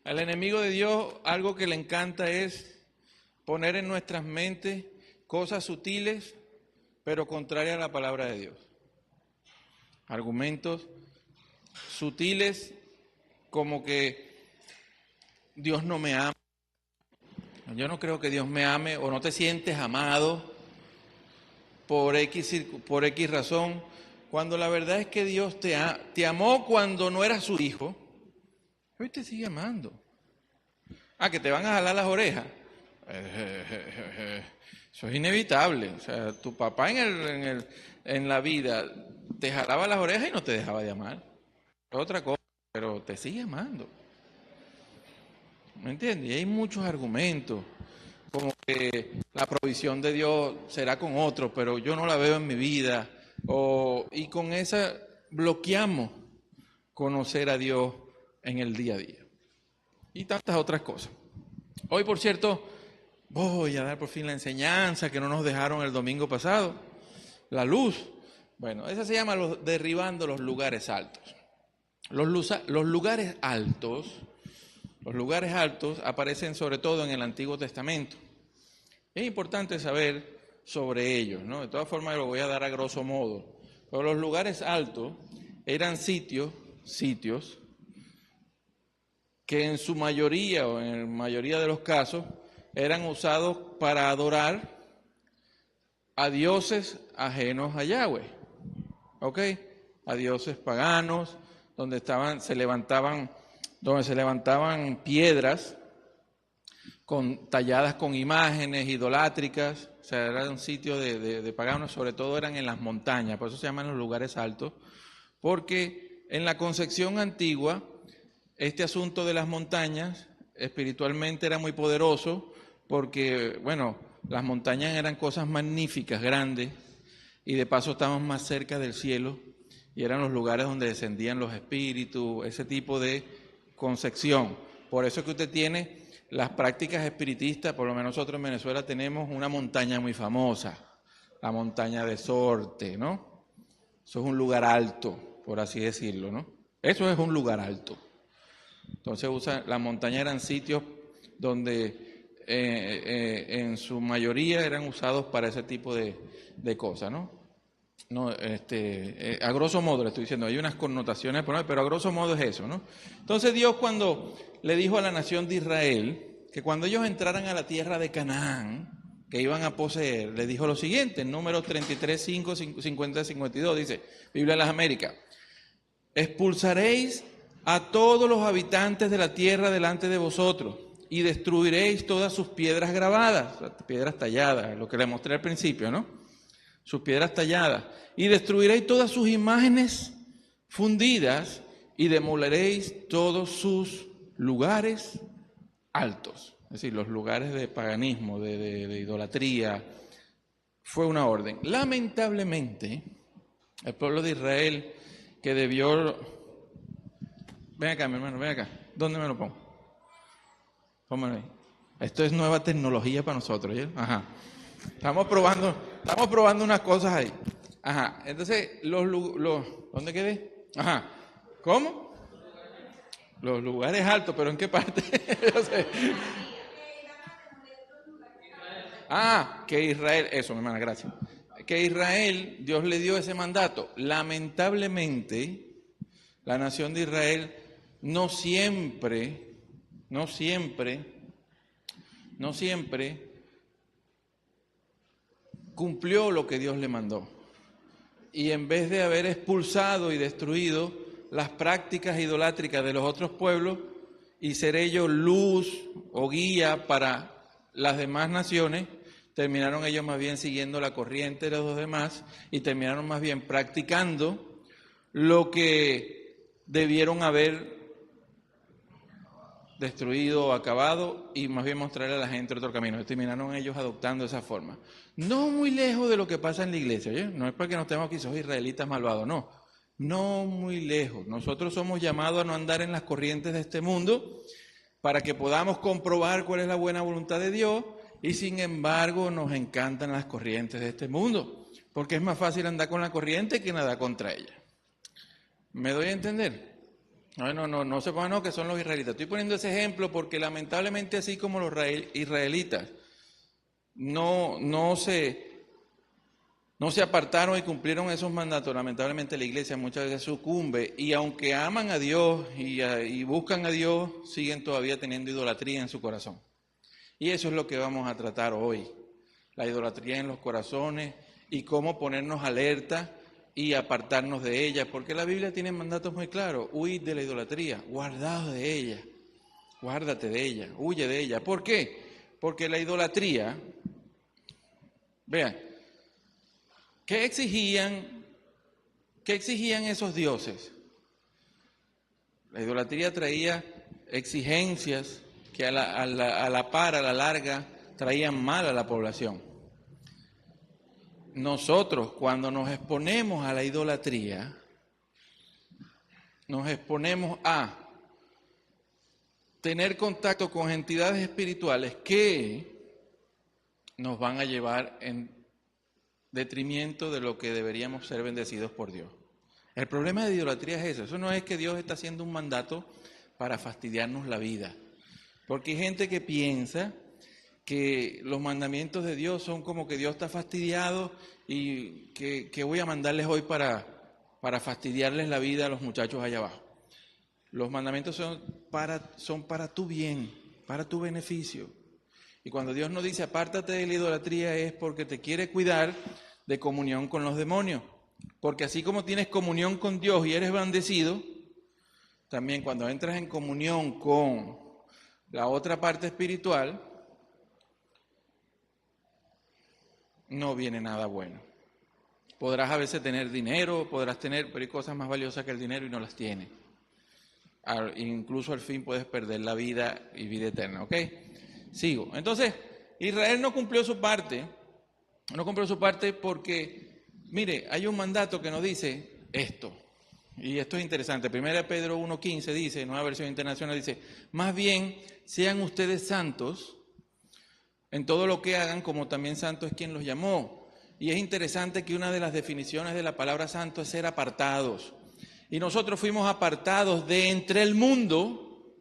Al enemigo de Dios algo que le encanta es poner en nuestras mentes cosas sutiles, pero contrarias a la palabra de Dios. Argumentos sutiles como que Dios no me ama. Yo no creo que Dios me ame, o no te sientes amado por X razón, cuando la verdad es que Dios te amó cuando no eras su hijo, hoy te sigue amando. Que te van a jalar las orejas. Eso es inevitable. O sea, tu papá en la vida te jalaba las orejas y no te dejaba de amar. Es otra cosa, pero te sigue amando. ¿Me entiendes? Y hay muchos argumentos, como que la provisión de Dios será con otro, pero yo no la veo en mi vida. Y con esa bloqueamos conocer a Dios en el día a día. Y tantas otras cosas. Hoy, por cierto, voy a dar por fin la enseñanza que no nos dejaron el domingo pasado, la luz. Bueno, esa se llama derribando los lugares altos. Los lugares altos aparecen sobre todo en el Antiguo Testamento. Es importante saber sobre ellos, ¿no? De todas formas lo voy a dar a grosso modo. Pero los lugares altos eran sitios que en su mayoría o en la mayoría de los casos eran usados para adorar a dioses ajenos a Yahweh, ¿ok? A dioses paganos, donde se levantaban piedras talladas con imágenes idolátricas. O sea, era un sitio de paganos, sobre todo eran en las montañas, por eso se llaman los lugares altos, porque en la concepción antigua, este asunto de las montañas espiritualmente era muy poderoso, porque, bueno, las montañas eran cosas magníficas, grandes, y de paso estaban más cerca del cielo, y eran los lugares donde descendían los espíritus, ese tipo de concepción. Por eso es que usted tiene las prácticas espiritistas, por lo menos nosotros en Venezuela tenemos una montaña muy famosa, la montaña de Sorte, ¿no? Eso es un lugar alto, por así decirlo, ¿no? Eso es un lugar alto. Entonces las montañas eran sitios donde en su mayoría eran usados para ese tipo de cosas, ¿no? A grosso modo le estoy diciendo, hay unas connotaciones, pero a grosso modo es eso, ¿no? Entonces Dios, cuando le dijo a la nación de Israel que cuando ellos entraran a la tierra de Canaán, que iban a poseer, les dijo lo siguiente, en Números 33, 5, 50, 52, dice, Biblia de las Américas: expulsaréis a todos los habitantes de la tierra delante de vosotros y destruiréis todas sus piedras grabadas, piedras talladas, lo que le mostré al principio, ¿no? Sus piedras talladas, y destruiréis todas sus imágenes fundidas y demoleréis todos sus lugares altos, es decir, los lugares de paganismo, de idolatría. Fue una orden. Lamentablemente, el pueblo de Israel, que debió... Ven acá, mi hermano, ven acá. ¿Dónde me lo pongo? Póngalo ahí. Esto es nueva tecnología para nosotros, ¿ya? Ajá. Estamos probando unas cosas ahí. Ajá. Entonces, ¿dónde quedé? Ajá. ¿Cómo? Los lugares altos, pero ¿en qué parte? No sé. Que Israel, eso, mi hermana, gracias. Que Israel, Dios le dio ese mandato. Lamentablemente, la nación de Israel no siempre cumplió lo que Dios le mandó. Y en vez de haber expulsado y destruido las prácticas idolátricas de los otros pueblos y ser ellos luz o guía para las demás naciones, terminaron ellos más bien siguiendo la corriente de los demás y terminaron más bien practicando lo que debieron haber destruido o acabado y más bien mostrarle a la gente otro camino. Terminaron ellos adoptando esa forma. No muy lejos de lo que pasa en la iglesia, ¿oye? No es porque nos tengamos aquí, sos israelitas malvados, no. No muy lejos. Nosotros somos llamados a no andar en las corrientes de este mundo para que podamos comprobar cuál es la buena voluntad de Dios, y sin embargo nos encantan las corrientes de este mundo, porque es más fácil andar con la corriente que nadar contra ella. ¿Me doy a entender? No se pongan, no, que son los israelitas. Estoy poniendo ese ejemplo porque lamentablemente así como los israelitas no se apartaron y cumplieron esos mandatos, lamentablemente la iglesia muchas veces sucumbe y aunque aman a Dios y buscan a Dios, siguen todavía teniendo idolatría en su corazón. Y eso es lo que vamos a tratar hoy, la idolatría en los corazones y cómo ponernos alerta y apartarnos de ella, porque la Biblia tiene mandatos muy claros: huid de la idolatría, guardaos de ella, guárdate de ella, huye de ella. ¿Por qué? Porque la idolatría, vean, ¿qué exigían esos dioses? La idolatría traía exigencias que a la larga, traían mal a la población. Nosotros, cuando nos exponemos a la idolatría, nos exponemos a tener contacto con entidades espirituales que nos van a llevar en detrimento de lo que deberíamos ser bendecidos por Dios. El problema de idolatría es eso. Eso no es que Dios está haciendo un mandato para fastidiarnos la vida. Porque hay gente que piensa que los mandamientos de Dios son como que Dios está fastidiado y que voy a mandarles hoy para fastidiarles la vida a los muchachos allá abajo. Los mandamientos son para tu bien, para tu beneficio. Y cuando Dios nos dice apártate de la idolatría es porque te quiere cuidar de comunión con los demonios. Porque así como tienes comunión con Dios y eres bendecido, también cuando entras en comunión con la otra parte espiritual, no viene nada bueno. Podrás a veces tener dinero, pero hay cosas más valiosas que el dinero y no las tienes. Incluso al fin puedes perder la vida y vida eterna, ¿ok? Sigo. Entonces, Israel no cumplió su parte porque, mire, hay un mandato que nos dice esto, y esto es interesante. 1 Pedro 1:15 dice, nueva versión internacional, dice, más bien sean ustedes santos en todo lo que hagan, como también santo es quien los llamó. Y es interesante que una de las definiciones de la palabra santo es ser apartados. Y nosotros fuimos apartados de entre el mundo,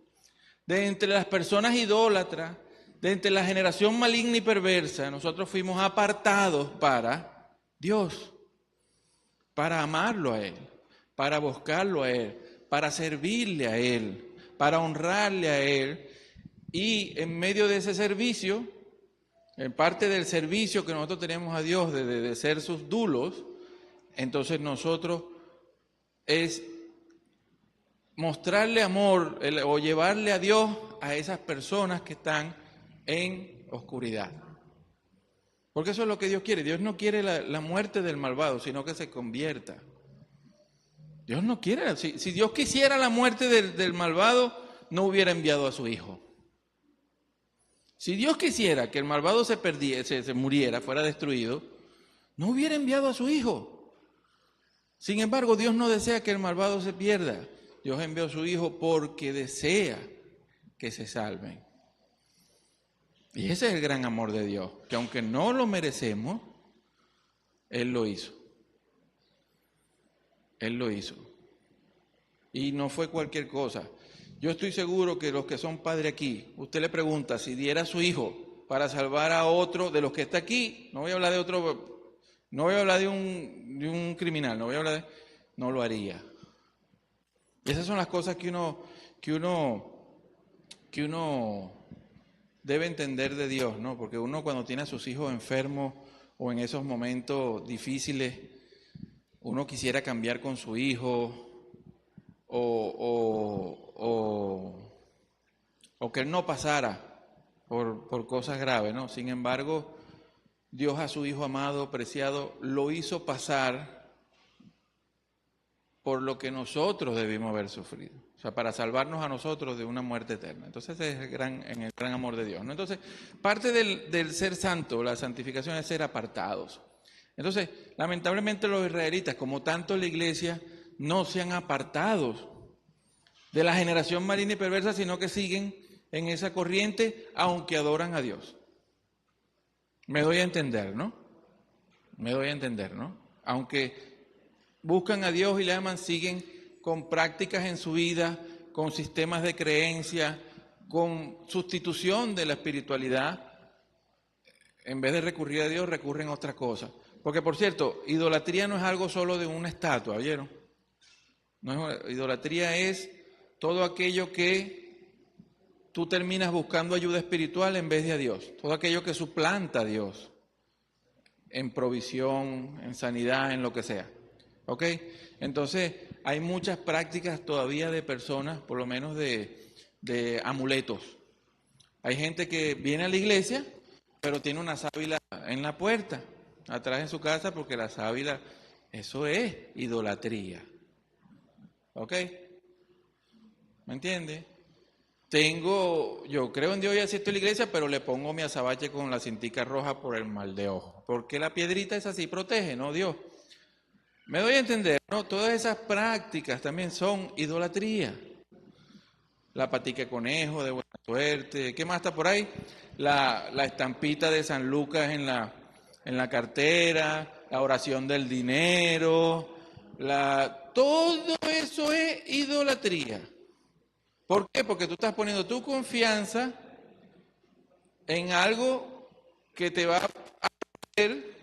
de entre las personas idólatras, de entre la generación maligna y perversa. Nosotros fuimos apartados para Dios, para amarlo a Él, para buscarlo a Él, para servirle a Él, para honrarle a Él. Y en medio de ese servicio, en parte del servicio que nosotros tenemos a Dios de ser sus dulos, entonces nosotros es mostrarle amor o llevarle a Dios a esas personas que están en oscuridad. Porque eso es lo que Dios quiere. Dios no quiere la muerte del malvado, sino que se convierta. Dios no quiere. Si Dios quisiera la muerte del malvado, no hubiera enviado a su Hijo. Si Dios quisiera que el malvado se muriera, fuera destruido, no hubiera enviado a su Hijo. Sin embargo, Dios no desea que el malvado se pierda. Dios envió a su Hijo porque desea que se salven. Y ese es el gran amor de Dios, que aunque no lo merecemos, Él lo hizo. Él lo hizo. Y no fue cualquier cosa. Yo estoy seguro que los que son padres aquí, usted le pregunta si diera a su hijo para salvar a otro de los que está aquí, no voy a hablar de otro, no voy a hablar de un criminal, no lo haría. Esas son las cosas que uno debe entender de Dios, ¿no? Porque uno cuando tiene a sus hijos enfermos o en esos momentos difíciles, uno quisiera cambiar con su hijo o que él no pasara por cosas graves, ¿no? Sin embargo, Dios a su Hijo amado, preciado, lo hizo pasar por lo que nosotros debimos haber sufrido. O sea, para salvarnos a nosotros de una muerte eterna. Entonces, ese es el gran amor de Dios, ¿no? Entonces, parte del ser santo, la santificación es ser apartados. Entonces, lamentablemente los israelitas, como tanto la iglesia, no se han apartado de la generación maligna y perversa, sino que siguen en esa corriente, aunque adoran a Dios. Me doy a entender, ¿no? Aunque buscan a Dios y le aman, siguen con prácticas en su vida, con sistemas de creencia, con sustitución de la espiritualidad. En vez de recurrir a Dios, recurren a otra cosa. Porque, por cierto, idolatría no es algo solo de una estatua, ¿vieron? Idolatría es todo aquello que tú terminas buscando ayuda espiritual en vez de a Dios. Todo aquello que suplanta a Dios en provisión, en sanidad, en lo que sea. ¿Ok? Entonces, hay muchas prácticas todavía de personas, por lo menos de amuletos. Hay gente que viene a la iglesia, pero tiene una sábila en la puerta, atrás en su casa, porque la sábila, eso es idolatría. ¿Ok? ¿Me entiende? Yo creo en Dios y asisto a la iglesia, pero le pongo mi azabache con la cintica roja por el mal de ojo. Porque la piedrita es así, protege, ¿no? Dios. Me doy a entender, ¿no? Todas esas prácticas también son idolatría. La patica de conejo, de buena suerte. ¿Qué más está por ahí? La estampita de San Lucas en la cartera, la oración del dinero, todo eso es idolatría. ¿Por qué? Porque tú estás poniendo tu confianza en algo que te va a hacer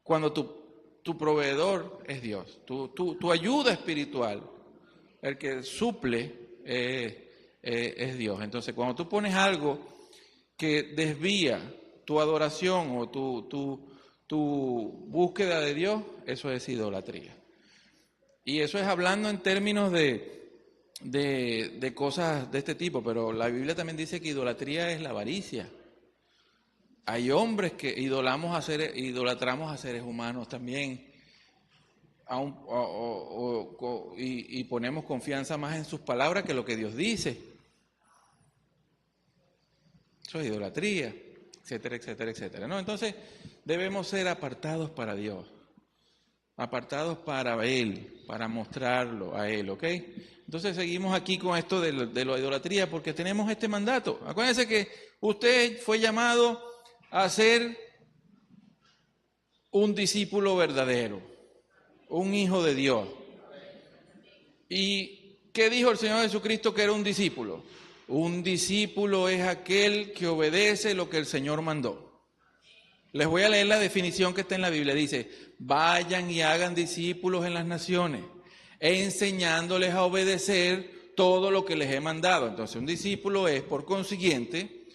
cuando tu proveedor es Dios, tu ayuda espiritual, el que suple es Dios. Entonces, cuando tú pones algo que desvía tu adoración o tu búsqueda de Dios, eso es idolatría. Y eso es hablando en términos de cosas de este tipo, pero la Biblia también dice que idolatría es la avaricia. Hay hombres que idolatramos a seres humanos también y ponemos confianza más en sus palabras que lo que Dios dice. Eso es idolatría, etcétera, etcétera, etcétera, ¿no? Entonces debemos ser apartados para Dios, apartados para Él, para mostrarlo a Él, ¿ok? Entonces seguimos aquí con esto de la idolatría porque tenemos este mandato. Acuérdense que usted fue llamado a ser un discípulo verdadero, un hijo de Dios. ¿Y qué dijo el Señor Jesucristo que era un discípulo? Un discípulo es aquel que obedece lo que el Señor mandó. Les voy a leer la definición que está en la Biblia. Dice, vayan y hagan discípulos en las naciones, enseñándoles a obedecer todo lo que les he mandado. Entonces, un discípulo es, por consiguiente,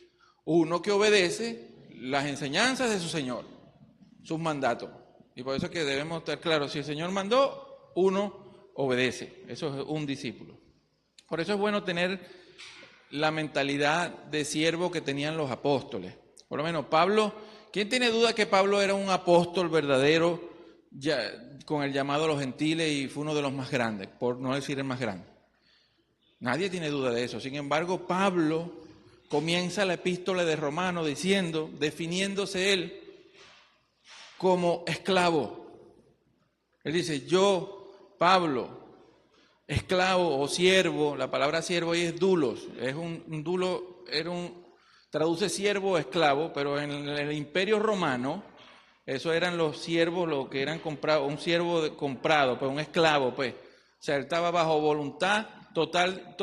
uno que obedece las enseñanzas de su Señor, sus mandatos. Y por eso es que debemos estar claros, si el Señor mandó, uno obedece. Eso es un discípulo. Por eso es bueno tener la mentalidad de siervo que tenían los apóstoles. Por lo menos Pablo, ¿quién tiene duda que Pablo era un apóstol verdadero con el llamado a los gentiles y fue uno de los más grandes, por no decir el más grande? Nadie tiene duda de eso. Sin embargo, Pablo comienza la epístola de Romanos definiéndose él como esclavo. Él dice, yo, Pablo, esclavo o siervo, la palabra siervo ahí es doulos, es un doulo, traduce siervo o esclavo, pero en el Imperio Romano, eso eran los siervos, lo que eran comprados, un siervo comprado, pues un esclavo, pues. O sea, él estaba bajo voluntad total,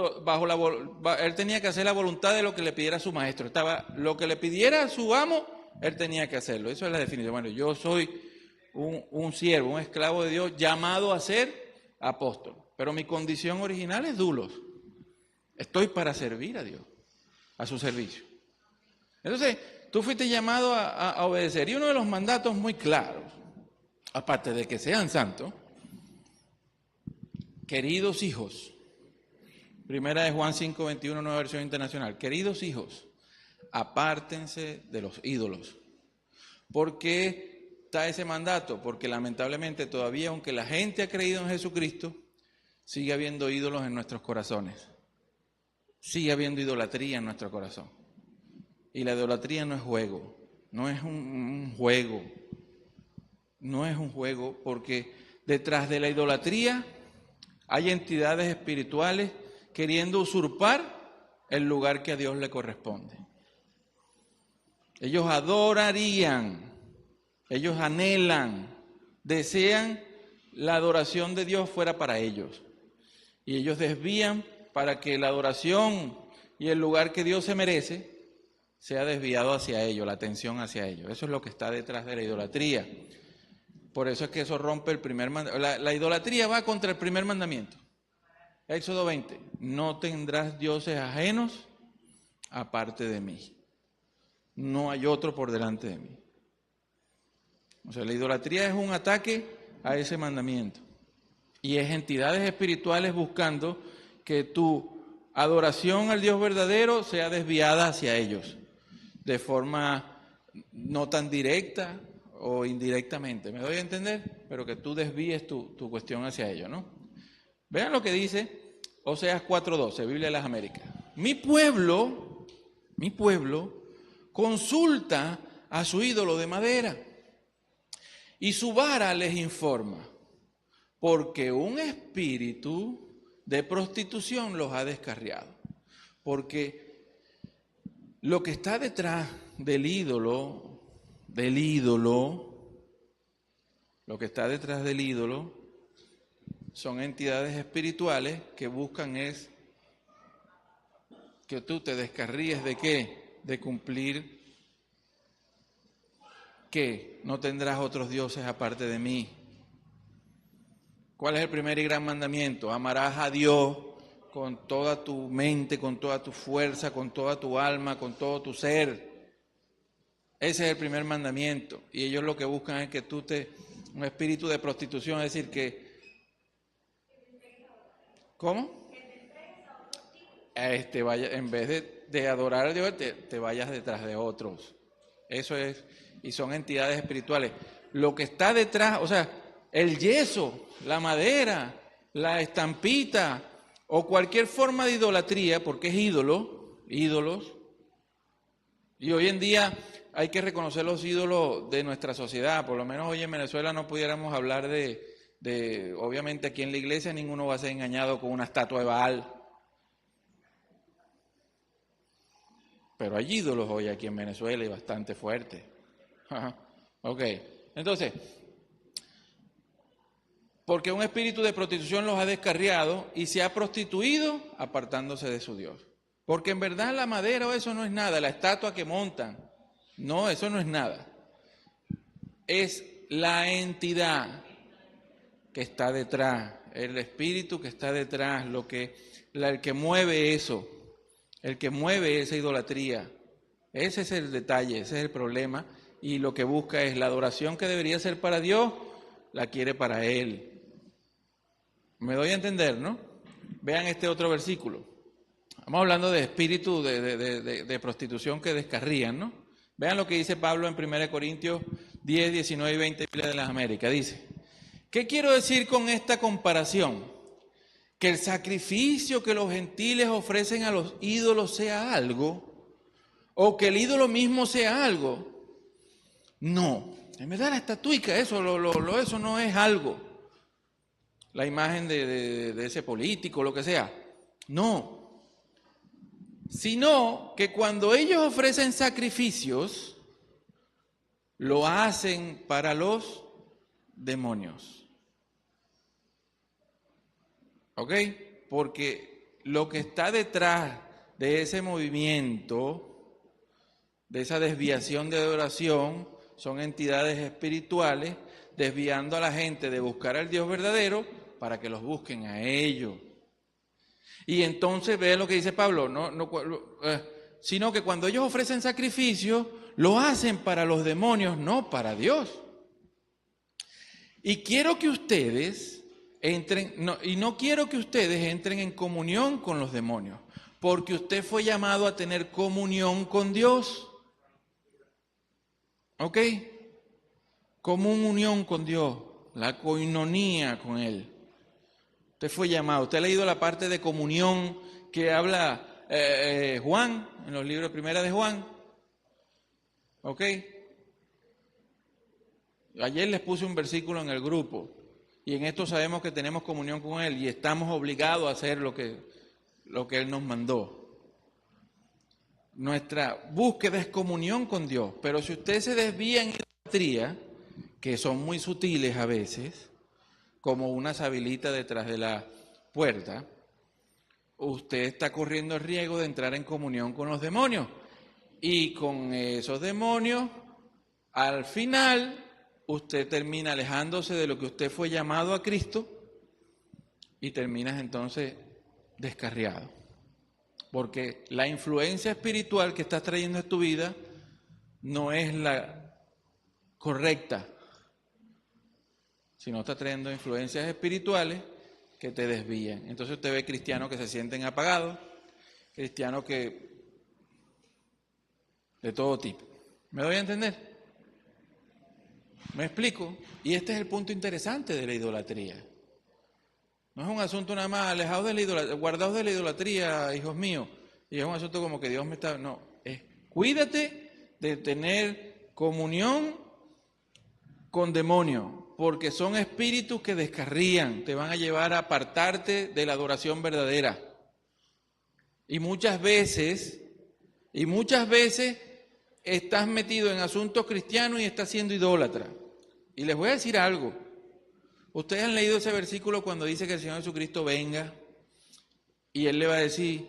él tenía que hacer la voluntad de lo que le pidiera su maestro. Lo que le pidiera su amo, él tenía que hacerlo. Eso es la definición. Bueno, yo soy un siervo, un esclavo de Dios, llamado a ser apóstol. Pero mi condición original es doulos. Estoy para servir a Dios, a su servicio. Entonces, tú fuiste llamado a obedecer. Y uno de los mandatos muy claros, aparte de que sean santos, queridos hijos, primera de Juan 5:21, nueva versión internacional, queridos hijos, apártense de los ídolos. ¿Por qué está ese mandato? Porque lamentablemente todavía, aunque la gente ha creído en Jesucristo, sigue habiendo ídolos en nuestros corazones. Sigue habiendo idolatría en nuestro corazón. Y la idolatría no es juego, no es un juego. No es un juego porque detrás de la idolatría hay entidades espirituales queriendo usurpar el lugar que a Dios le corresponde. Ellos adorarían, ellos anhelan, desean la adoración de Dios fuera para ellos. Y ellos desvían para que la adoración y el lugar que Dios se merece sea desviado hacia ellos, la atención hacia ellos. Eso es lo que está detrás de la idolatría. Por eso es que eso rompe el primer mandamiento. La idolatría va contra el primer mandamiento. Éxodo 20. No tendrás dioses ajenos aparte de mí. No hay otro por delante de mí. O sea, la idolatría es un ataque a ese mandamiento. Y es entidades espirituales buscando que tu adoración al Dios verdadero sea desviada hacia ellos, de forma no tan directa o indirectamente. ¿Me doy a entender? Pero que tú desvíes tu cuestión hacia ellos, ¿no? Vean lo que dice Oseas 4:12, Biblia de las Américas. Mi pueblo consulta a su ídolo de madera y su vara les informa, porque un espíritu de prostitución los ha descarriado. Porque lo que está detrás del ídolo, lo que está detrás del ídolo son entidades espirituales que buscan es que tú te descarríes de ¿qué? De cumplir ¿qué? No tendrás otros dioses aparte de mí. ¿Cuál es el primer y gran mandamiento? Amarás a Dios con toda tu mente, con toda tu fuerza, con toda tu alma, con todo tu ser. Ese es el primer mandamiento. Y ellos lo que buscan es que tú un espíritu de prostitución, es decir, que... ¿Cómo? Vaya, en vez de adorar a Dios, te vayas detrás de otros. Eso es, y son entidades espirituales. Lo que está detrás, o sea, el yeso, la madera, la estampita o cualquier forma de idolatría, porque es ídolos. Y hoy en día hay que reconocer los ídolos de nuestra sociedad. Por lo menos hoy en Venezuela no pudiéramos hablar de obviamente aquí en la iglesia ninguno va a ser engañado con una estatua de Baal. Pero hay ídolos hoy aquí en Venezuela y bastante fuertes. Ok, entonces, porque un espíritu de prostitución los ha descarriado y se ha prostituido apartándose de su Dios. Porque en verdad la madera o eso no es nada, la estatua que montan, no, eso no es nada. Es la entidad que está detrás, el espíritu que está detrás, el que mueve eso. El que mueve esa idolatría. Ese es el detalle, ese es el problema. Y lo que busca es la adoración que debería ser para Dios, la quiere para Él. Me doy a entender, ¿no? Vean este otro versículo. Estamos hablando de espíritu de prostitución que descarrían, ¿no? Vean lo que dice Pablo en 1 Corintios 10, 19 y 20, Biblia de las Américas. Dice, ¿qué quiero decir con esta comparación? Que el sacrificio que los gentiles ofrecen a los ídolos sea algo, o que el ídolo mismo sea algo. No, en verdad la estatuica, eso no es algo. La imagen de ese político, lo que sea. No. Sino que cuando ellos ofrecen sacrificios, lo hacen para los demonios. ¿Ok? Porque lo que está detrás de ese movimiento, de esa desviación de adoración, son entidades espirituales desviando a la gente de buscar al Dios verdadero para que los busquen a ellos. Y entonces vean lo que dice Pablo, sino que cuando ellos ofrecen sacrificios, lo hacen para los demonios, no para Dios. Y quiero que ustedes no quiero que ustedes entren en comunión con los demonios, porque usted fue llamado a tener comunión con Dios. ¿Ok? Comunión con Dios, la coinonía con Él. Usted fue llamado. Usted ha leído la parte de comunión que habla Juan, en los libros primera de Juan. ¿Ok? Ayer les puse un versículo en el grupo. Y en esto sabemos que tenemos comunión con Él y estamos obligados a hacer lo que Él nos mandó. Nuestra búsqueda es comunión con Dios, pero si usted se desvía en idolatría, que son muy sutiles a veces, como una sabilita detrás de la puerta, usted está corriendo el riesgo de entrar en comunión con los demonios. Y con esos demonios, al final, usted termina alejándose de lo que usted fue llamado a Cristo y terminas entonces descarriado. Porque la influencia espiritual que estás trayendo a tu vida no es la correcta, sino está trayendo influencias espirituales que te desvían. Entonces usted ve cristianos que se sienten apagados, cristianos que de todo tipo. ¿Me doy a entender? ¿Me explico? Y este es el punto interesante de la idolatría. No es un asunto nada más alejados de la idolatría, guardados de la idolatría, hijos míos. Y es un asunto como que Dios me está... No, es cuídate de tener comunión con demonios, porque son espíritus que descarrían, te van a llevar a apartarte de la adoración verdadera. Y muchas veces estás metido en asuntos cristianos y estás siendo idólatra. Y les voy a decir algo. Ustedes han leído ese versículo cuando dice que el Señor Jesucristo venga y Él le va a decir,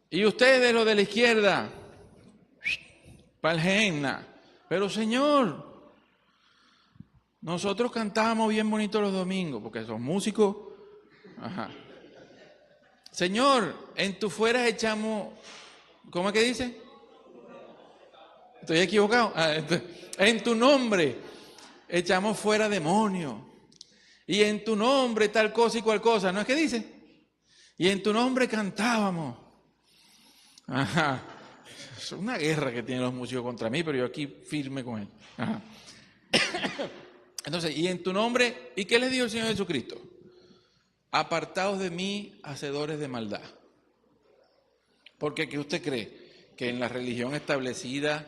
y ustedes de los de la izquierda, palgenna, pero Señor, nosotros cantábamos bien bonito los domingos, porque son músicos. Ajá. Señor, en tu fueras echamos, ¿cómo es que dice? ¿Estoy equivocado? En tu nombre echamos fuera demonios. Y en tu nombre tal cosa y cual cosa. ¿No es que dice? Y en tu nombre cantábamos. Ajá. Es una guerra que tienen los músicos contra mí, pero yo aquí firme con él. Ajá. Entonces, y en tu nombre, ¿y qué les dijo el Señor Jesucristo? Apartaos de mí, hacedores de maldad. Porque ¿qué usted cree? Que en la religión establecida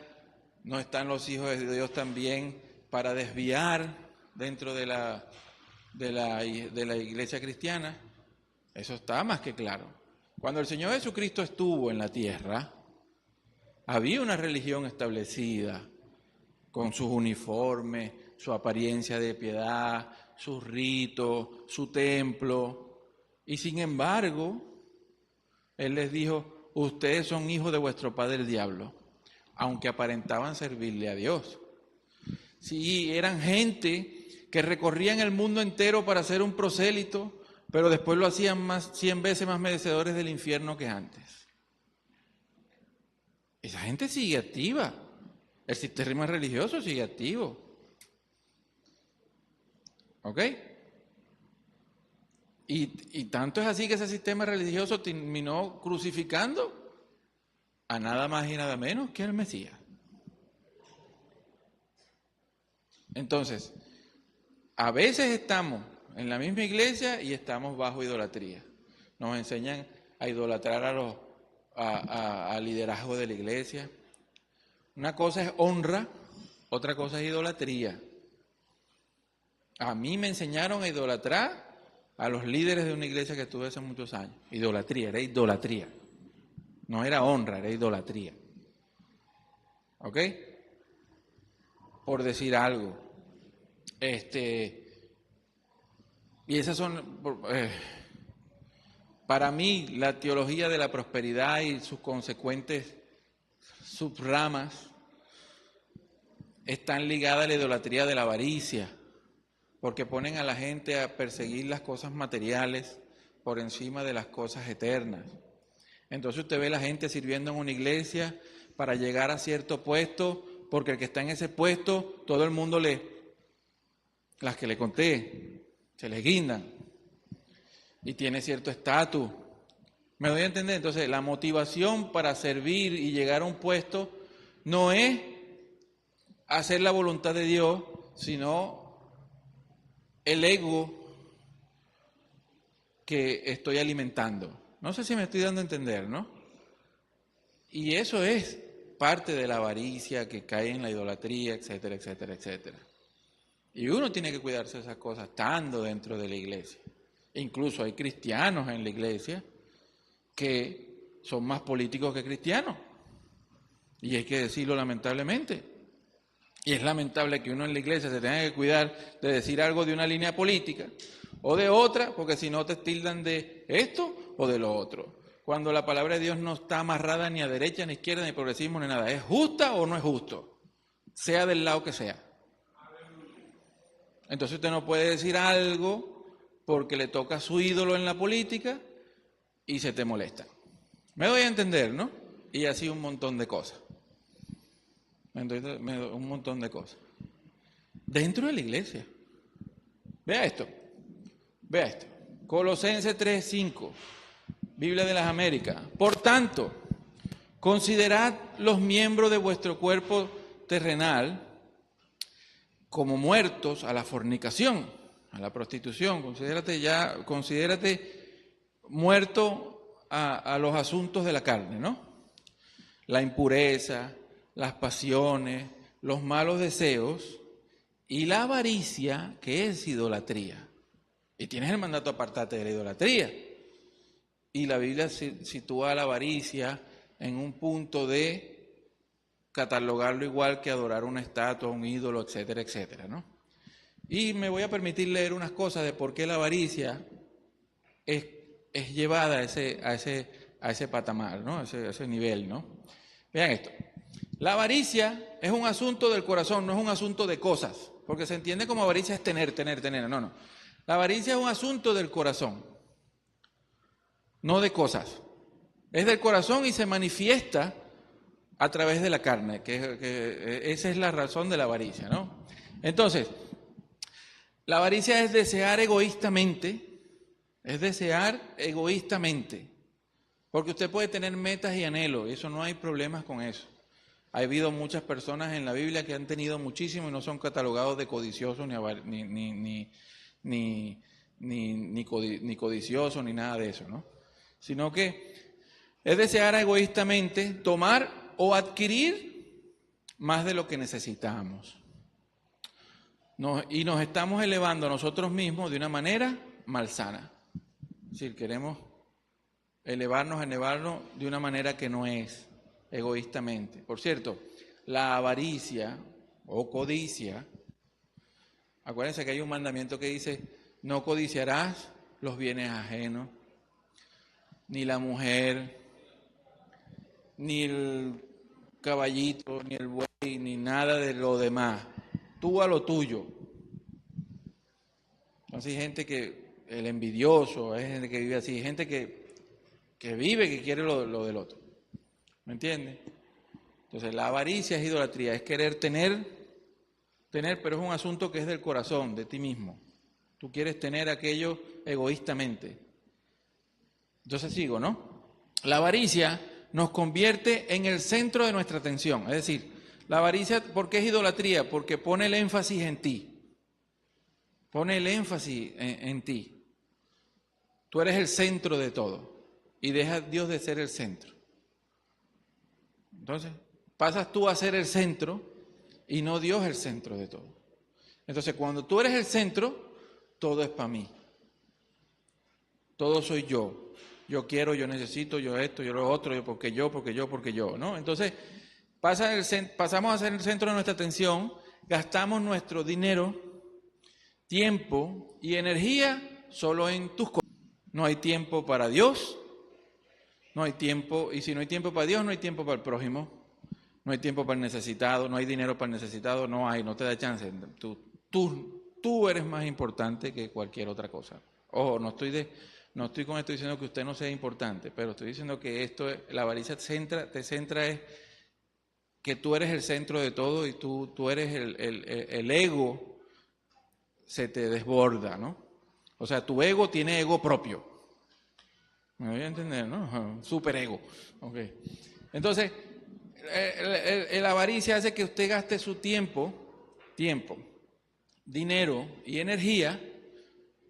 no están los hijos de Dios también para desviar dentro de la iglesia cristiana. Eso está más que claro. Cuando el Señor Jesucristo estuvo en la tierra, había una religión establecida con sus uniformes, su apariencia de piedad, sus ritos, su templo. Y sin embargo, Él les dijo, ustedes son hijos de vuestro padre el diablo, aunque aparentaban servirle a Dios. Sí, eran gente que recorrían el mundo entero para ser un prosélito, pero después lo hacían 100 veces más merecedores del infierno que antes. Esa gente sigue activa. El sistema religioso sigue activo. ¿Ok? Y tanto es así que ese sistema religioso terminó crucificando a nada más y nada menos que al Mesías. Entonces, a veces estamos en la misma iglesia y estamos bajo idolatría. Nos enseñan a idolatrar al liderazgo de la iglesia. Una cosa es honra, otra cosa es idolatría. A mí me enseñaron a idolatrar a los líderes de una iglesia que estuve hace muchos años. Idolatría, era idolatría. No era honra, era idolatría. ¿Ok? Por decir algo. Y esas son, para mí, la teología de la prosperidad y sus consecuentes subramas están ligadas a la idolatría de la avaricia, porque ponen a la gente a perseguir las cosas materiales por encima de las cosas eternas. Entonces usted ve a la gente sirviendo en una iglesia para llegar a cierto puesto, porque el que está en ese puesto, todo el mundo las que le conté, se les guindan y tiene cierto estatus. ¿Me doy a entender? Entonces la motivación para servir y llegar a un puesto no es hacer la voluntad de Dios, sino el ego que estoy alimentando. No sé si me estoy dando a entender, ¿no? Y eso es parte de la avaricia que cae en la idolatría, etcétera, etcétera, etcétera. Y uno tiene que cuidarse de esas cosas estando dentro de la iglesia. Incluso hay cristianos en la iglesia que son más políticos que cristianos. Y hay que decirlo lamentablemente. Y es lamentable que uno en la iglesia se tenga que cuidar de decir algo de una línea política o de otra, porque si no te tildan de esto o de lo otro. Cuando la palabra de Dios no está amarrada ni a derecha, ni a izquierda, ni progresismo, ni nada. ¿Es justa o no es justo? Sea del lado que sea. Entonces usted no puede decir algo porque le toca a su ídolo en la política y se te molesta. Me doy a entender, ¿no? Y así un montón de cosas. Un montón de cosas. Dentro de la iglesia. Vea esto. Colosenses 3:5. Biblia de las Américas. Por tanto, considerad los miembros de vuestro cuerpo terrenal como muertos a la fornicación, a la prostitución. Considérate muerto a los asuntos de la carne, ¿no? La impureza, las pasiones, los malos deseos y la avaricia, que es idolatría. Y tienes el mandato apartarte de la idolatría. Y la Biblia sitúa la avaricia en un punto de catalogarlo igual que adorar una estatua, un ídolo, etcétera, etcétera, ¿no? Y me voy a permitir leer unas cosas de por qué la avaricia es llevada a ese patamar, ¿no? A ese nivel, ¿no? Vean esto. La avaricia es un asunto del corazón, no es un asunto de cosas, porque se entiende como avaricia es tener. No. La avaricia es un asunto del corazón, no de cosas. Es del corazón y se manifiesta a través de la carne, que esa es la razón de la avaricia, ¿no? Entonces, la avaricia es desear egoístamente, porque usted puede tener metas y anhelos, y eso no hay problemas con eso. Ha habido muchas personas en la Biblia que han tenido muchísimo y no son catalogados de codiciosos ni codiciosos ni nada de eso, ¿no? Sino que es desear egoístamente tomar o adquirir más de lo que necesitamos. Y nos estamos elevando a nosotros mismos de una manera malsana. Es decir, queremos elevarnos de una manera que no es, egoístamente. Por cierto, la avaricia o codicia, acuérdense que hay un mandamiento que dice, no codiciarás los bienes ajenos, ni la mujer, ni el caballito, ni el buey, ni nada de lo demás. Tú a lo tuyo. Entonces hay gente que, el envidioso, hay gente que vive así, gente que quiere lo del otro. ¿Me entiendes? Entonces la avaricia es idolatría, es querer tener, pero es un asunto que es del corazón, de ti mismo. Tú quieres tener aquello egoístamente. Entonces sigo, ¿no? La avaricia nos convierte en el centro de nuestra atención. Es decir, la avaricia, ¿por qué es idolatría? Porque pone el énfasis en ti. Pone el énfasis en ti. Tú eres el centro de todo y deja a Dios de ser el centro. Entonces, pasas tú a ser el centro y no Dios el centro de todo. Entonces, cuando tú eres el centro, todo es para mí. Todo soy yo. Yo quiero, yo necesito, yo esto, yo lo otro, porque yo, ¿no? Entonces, pasamos a ser el centro de nuestra atención, gastamos nuestro dinero, tiempo y energía solo en tus cosas. No hay tiempo para Dios, no hay tiempo, y si no hay tiempo para Dios, no hay tiempo para el prójimo, no hay tiempo para el necesitado, no hay dinero para el necesitado, no te da chance. Tú eres más importante que cualquier otra cosa. Ojo, no estoy con esto diciendo que usted no sea importante, pero estoy diciendo que la avaricia te centra es que tú eres el centro de todo y tú eres el ego, se te desborda, ¿no? O sea, tu ego tiene ego propio. ¿Me voy a entender, no? Superego. Okay. Entonces, la avaricia hace que usted gaste su tiempo, dinero y energía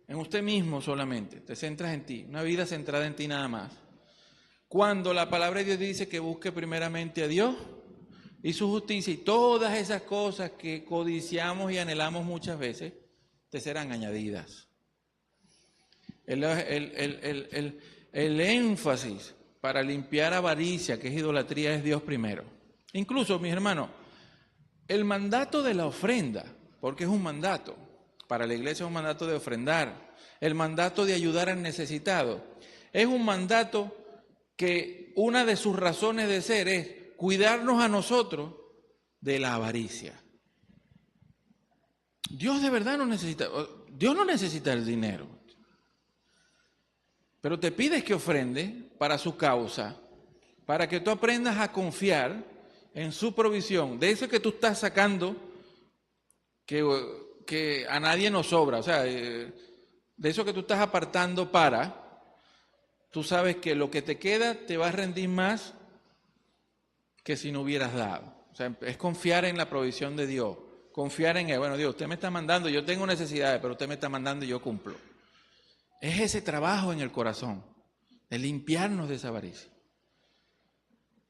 en usted mismo solamente. Te centras en ti, una vida centrada en ti nada más. Cuando la palabra de Dios dice que busque primeramente a Dios y su justicia y todas esas cosas que codiciamos y anhelamos muchas veces, te serán añadidas. El énfasis para limpiar avaricia, que es idolatría, es Dios primero. Incluso, mis hermanos, El mandato de la ofrenda, porque es un mandato, para la iglesia es un mandato de ofrendar, el mandato de ayudar al necesitado, es un mandato que una de sus razones de ser es cuidarnos a nosotros de la avaricia. Dios de verdad Dios no necesita el dinero, pero te pides que ofrende para su causa, para que tú aprendas a confiar en su provisión, de eso que tú estás sacando, que a nadie nos sobra, o sea, de eso que tú estás apartando tú sabes que lo que te queda te va a rendir más que si no hubieras dado. O sea, es confiar en la provisión de Dios, confiar en Él. Bueno, Dios, usted me está mandando, yo tengo necesidades, pero usted me está mandando y yo cumplo. Es ese trabajo en el corazón, de limpiarnos de esa avaricia.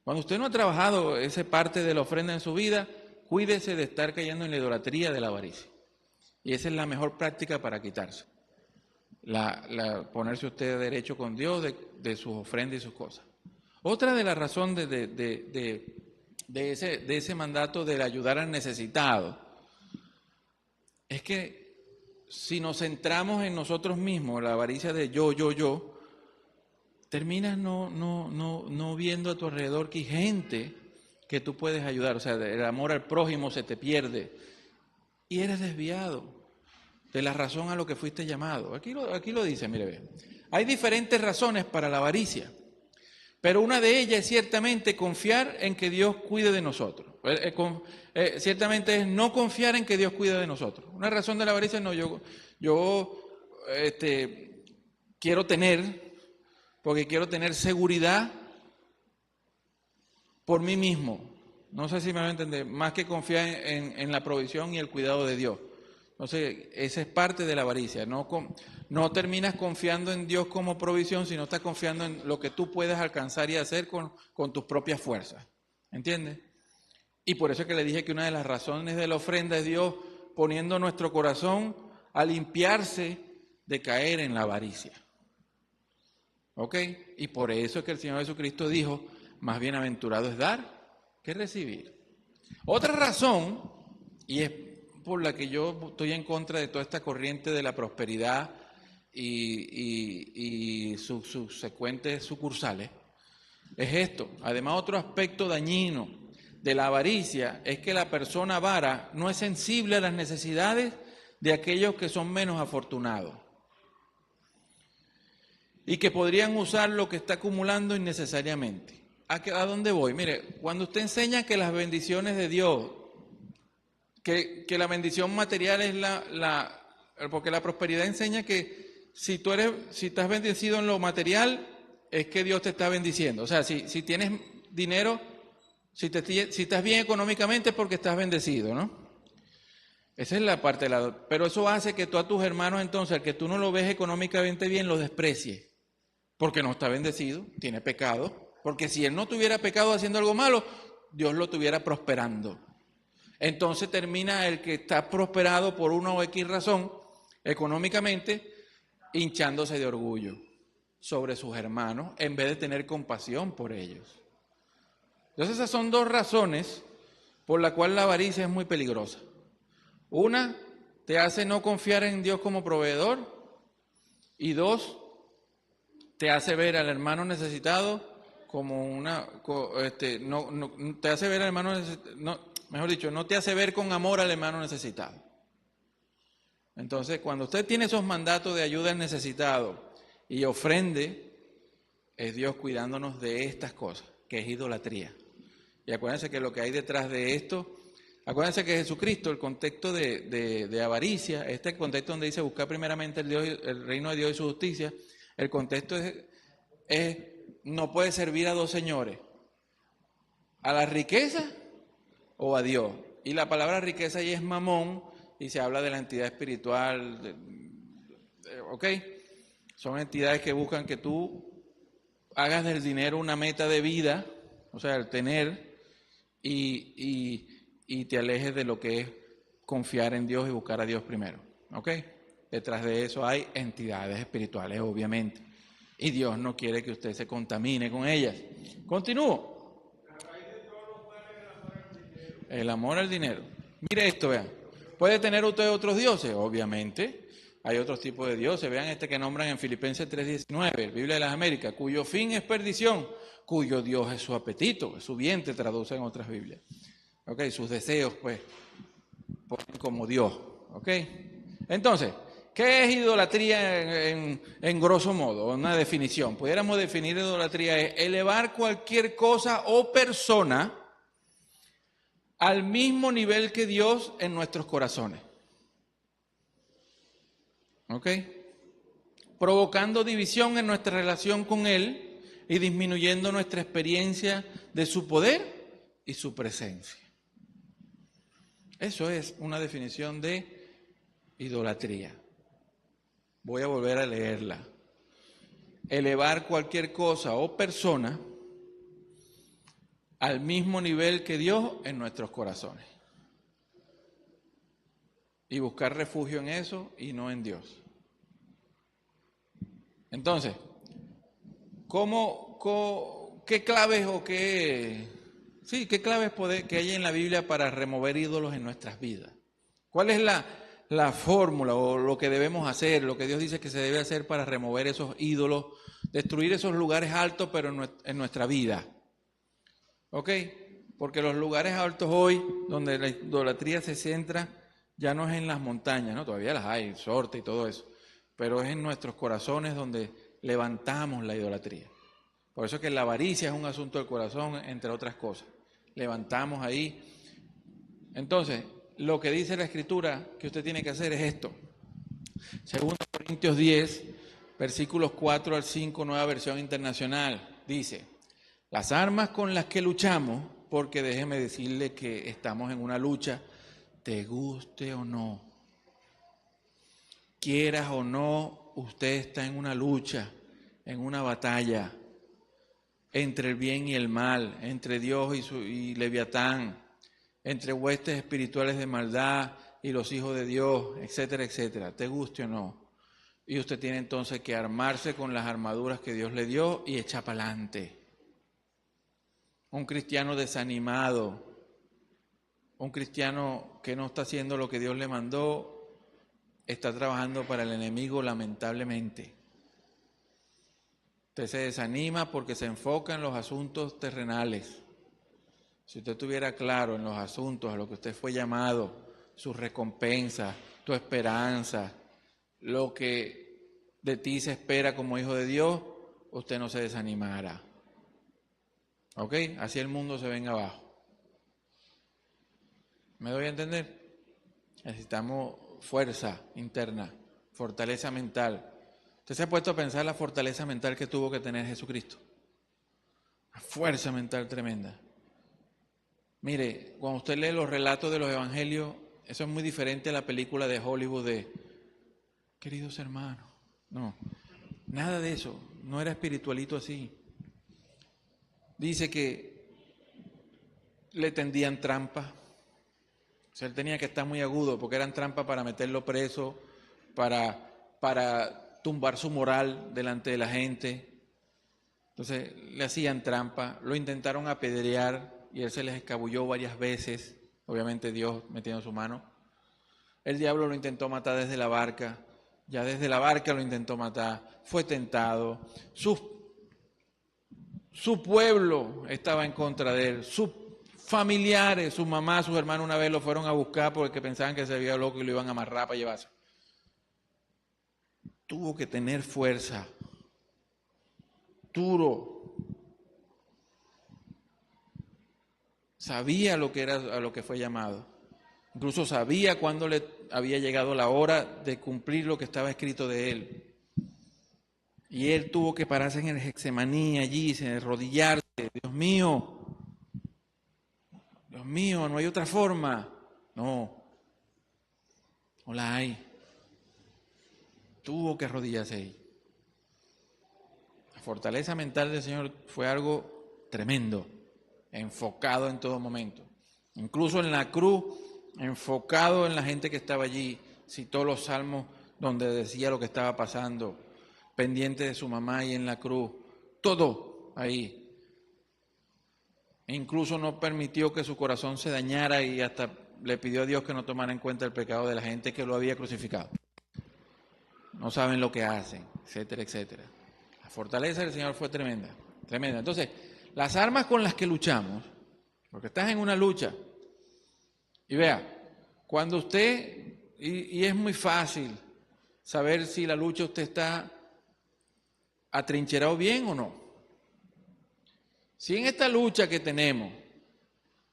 Cuando usted no ha trabajado esa parte de la ofrenda en su vida, cuídese de estar cayendo en la idolatría de la avaricia. Y esa es la mejor práctica para quitarse. Ponerse usted de derecho con Dios de sus ofrendas y sus cosas. Otra de las razones de ese mandato de ayudar al necesitado es que si nos centramos en nosotros mismos, la avaricia de yo, terminas no viendo a tu alrededor que hay gente que tú puedes ayudar. O sea, el amor al prójimo se te pierde y eres desviado de la razón a lo que fuiste llamado. Aquí lo dice, mire, ve. Hay diferentes razones para la avaricia, pero una de ellas es ciertamente confiar en que Dios cuide de nosotros. Ciertamente es no confiar en que Dios cuide de nosotros. Una razón de la avaricia no, quiero tener, porque quiero tener seguridad por mí mismo. No sé si me van a entender, más que confiar en la provisión y el cuidado de Dios. Entonces, esa es parte de la avaricia. No terminas confiando en Dios como provisión, sino estás confiando en lo que tú puedes alcanzar y hacer con tus propias fuerzas. ¿Entiendes? Y por eso es que le dije que una de las razones de la ofrenda es Dios poniendo nuestro corazón a limpiarse de caer en la avaricia. ¿Ok? Y por eso es que el Señor Jesucristo dijo, más bienaventurado es dar que recibir. Otra razón, y es por la que yo estoy en contra de toda esta corriente de la prosperidad y sus subsecuentes sucursales, es esto. Además, otro aspecto dañino de la avaricia es que la persona avara no es sensible a las necesidades de aquellos que son menos afortunados y que podrían usar lo que está acumulando innecesariamente. ¿A dónde voy? Mire, cuando usted enseña que las bendiciones de Dios, que la bendición material es porque la prosperidad enseña que si estás bendecido en lo material, es que Dios te está bendiciendo. O sea, si tienes dinero, si estás bien económicamente es porque estás bendecido, ¿no? Esa es la parte pero eso hace que tú a tus hermanos, entonces, al que tú no lo ves económicamente bien, los desprecies. Porque no está bendecido, tiene pecado. Porque si él no tuviera pecado haciendo algo malo, Dios lo tuviera prosperando. Entonces termina el que está prosperado por una o X razón, económicamente, hinchándose de orgullo sobre sus hermanos, en vez de tener compasión por ellos. Entonces esas son dos razones por las cuales la avaricia es muy peligrosa. Una, te hace no confiar en Dios como proveedor, y dos, te hace ver al hermano necesitado como te hace ver al hermano necesitado, mejor dicho, no te hace ver con amor al hermano necesitado. Entonces, cuando usted tiene esos mandatos de ayuda al necesitado y ofrende, es Dios cuidándonos de estas cosas, que es idolatría. Y acuérdense que lo que hay detrás de esto, acuérdense que Jesucristo, el contexto de avaricia, este es el contexto donde dice buscar primeramente el reino de Dios y su justicia. El contexto es no puede servir a dos señores, a la riqueza o a Dios. Y la palabra riqueza ahí es mamón y se habla de la entidad espiritual, ¿ok? Son entidades que buscan que tú hagas del dinero una meta de vida, o sea, el tener, y te alejes de lo que es confiar en Dios y buscar a Dios primero, ¿ok? Detrás de eso hay entidades espirituales, obviamente. Y Dios no quiere que usted se contamine con ellas. Continúo. El amor al dinero. Mire esto, vean. ¿Puede tener usted otros dioses? Obviamente. Hay otros tipos de dioses. Vean este que nombran en Filipenses 3:19, Biblia de las Américas, cuyo fin es perdición, cuyo Dios es su apetito, es su vientre, traduce en otras Biblias. Ok, sus deseos, pues, ponen como Dios. Ok. Entonces, ¿qué es idolatría en grosso modo? Una definición. Pudiéramos definir idolatría es elevar cualquier cosa o persona al mismo nivel que Dios en nuestros corazones. ¿Ok? Provocando división en nuestra relación con Él y disminuyendo nuestra experiencia de su poder y su presencia. Eso es una definición de idolatría. Voy a volver a leerla. Elevar cualquier cosa o persona al mismo nivel que Dios en nuestros corazones. Y buscar refugio en eso y no en Dios. Entonces, ¿qué claves o qué claves que hay en la Biblia para remover ídolos en nuestras vidas? ¿Cuál es la fórmula o lo que debemos hacer, lo que Dios dice que se debe hacer para remover esos ídolos, destruir esos lugares altos pero en nuestra vida? ¿Ok? Porque los lugares altos hoy, donde la idolatría se centra, ya no es en las montañas, ¿no? Todavía las hay, Sorte y todo eso, pero es en nuestros corazones donde levantamos la idolatría. Por eso es que la avaricia es un asunto del corazón, entre otras cosas. Levantamos ahí. Entonces, lo que dice la Escritura que usted tiene que hacer es esto. 2 Corintios 10, versículos 4 al 5, Nueva Versión Internacional, dice: las armas con las que luchamos, porque déjeme decirle que estamos en una lucha, te guste o no, quieras o no, usted está en una lucha, en una batalla entre el bien y el mal, entre Dios y Leviatán, entre huestes espirituales de maldad y los hijos de Dios, etcétera, etcétera, te guste o no. Y usted tiene entonces que armarse con las armaduras que Dios le dio y echar para adelante. Un cristiano desanimado, un cristiano que no está haciendo lo que Dios le mandó, está trabajando para el enemigo lamentablemente. Usted se desanima porque se enfoca en los asuntos terrenales. Si usted estuviera claro en los asuntos a lo que usted fue llamado, sus recompensas, tu esperanza, lo que de ti se espera como hijo de Dios, usted no se desanimará. ¿Ok? Así el mundo se venga abajo. ¿Me doy a entender? Necesitamos fuerza interna, fortaleza mental. ¿Usted se ha puesto a pensar la fortaleza mental que tuvo que tener Jesucristo? Una fuerza mental tremenda. Mire, cuando usted lee los relatos de los evangelios, eso es muy diferente a la película de Hollywood de queridos hermanos. No, nada de eso. No era espiritualito así. Dice que le tendían trampas. O sea, él tenía que estar muy agudo porque eran trampas para meterlo preso, para tumbar su moral delante de la gente. Entonces le hacían trampa, lo intentaron apedrear y él se les escabulló varias veces, obviamente Dios metiendo su mano. El diablo lo intentó matar desde la barca, ya desde la barca lo intentó matar, fue tentado. Su pueblo estaba en contra de él, sus familiares, su mamá, sus hermanos una vez lo fueron a buscar porque pensaban que se había loco y lo iban a amarrar para llevarse. Tuvo que tener fuerza, duro. Sabía lo que era, a lo que fue llamado. Incluso sabía cuándo le había llegado la hora de cumplir lo que estaba escrito de él. Y él tuvo que pararse en el Getsemaní allí, arrodillarse. Dios mío, no hay otra forma. No la hay. Tuvo que arrodillarse ahí. La fortaleza mental del Señor fue algo tremendo, enfocado en todo momento. Incluso en la cruz, enfocado en la gente que estaba allí, citó los salmos donde decía lo que estaba pasando, pendiente de su mamá y en la cruz, todo ahí. E incluso no permitió que su corazón se dañara y hasta le pidió a Dios que no tomara en cuenta el pecado de la gente que lo había crucificado. No saben lo que hacen, etcétera, etcétera. La fortaleza del Señor fue tremenda, tremenda. Entonces, las armas con las que luchamos, porque estás en una lucha, y vea, cuando usted, y es muy fácil saber si la lucha usted está atrincherado bien o no. Si en esta lucha que tenemos,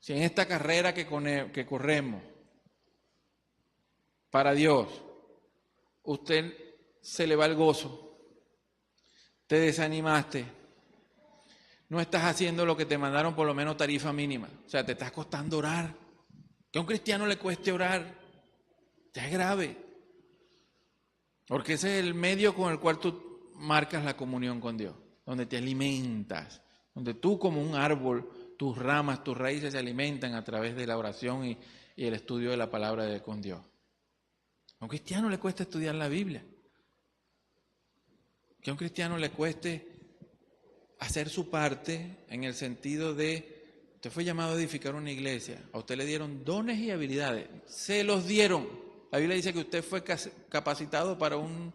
si en esta carrera que corremos para Dios, usted se le va el gozo, te desanimaste, no estás haciendo lo que te mandaron, por lo menos tarifa mínima, o sea, te estás costando orar, que a un cristiano le cueste orar, ya es grave, porque ese es el medio con el cual tú marcas la comunión con Dios, donde te alimentas, donde tú como un árbol, tus ramas, tus raíces se alimentan a través de la oración y el estudio de la palabra con Dios. A un cristiano le cuesta estudiar la Biblia. Que a un cristiano le cueste hacer su parte en el sentido de, usted fue llamado a edificar una iglesia, a usted le dieron dones y habilidades, se los dieron. La Biblia dice que usted fue capacitado para un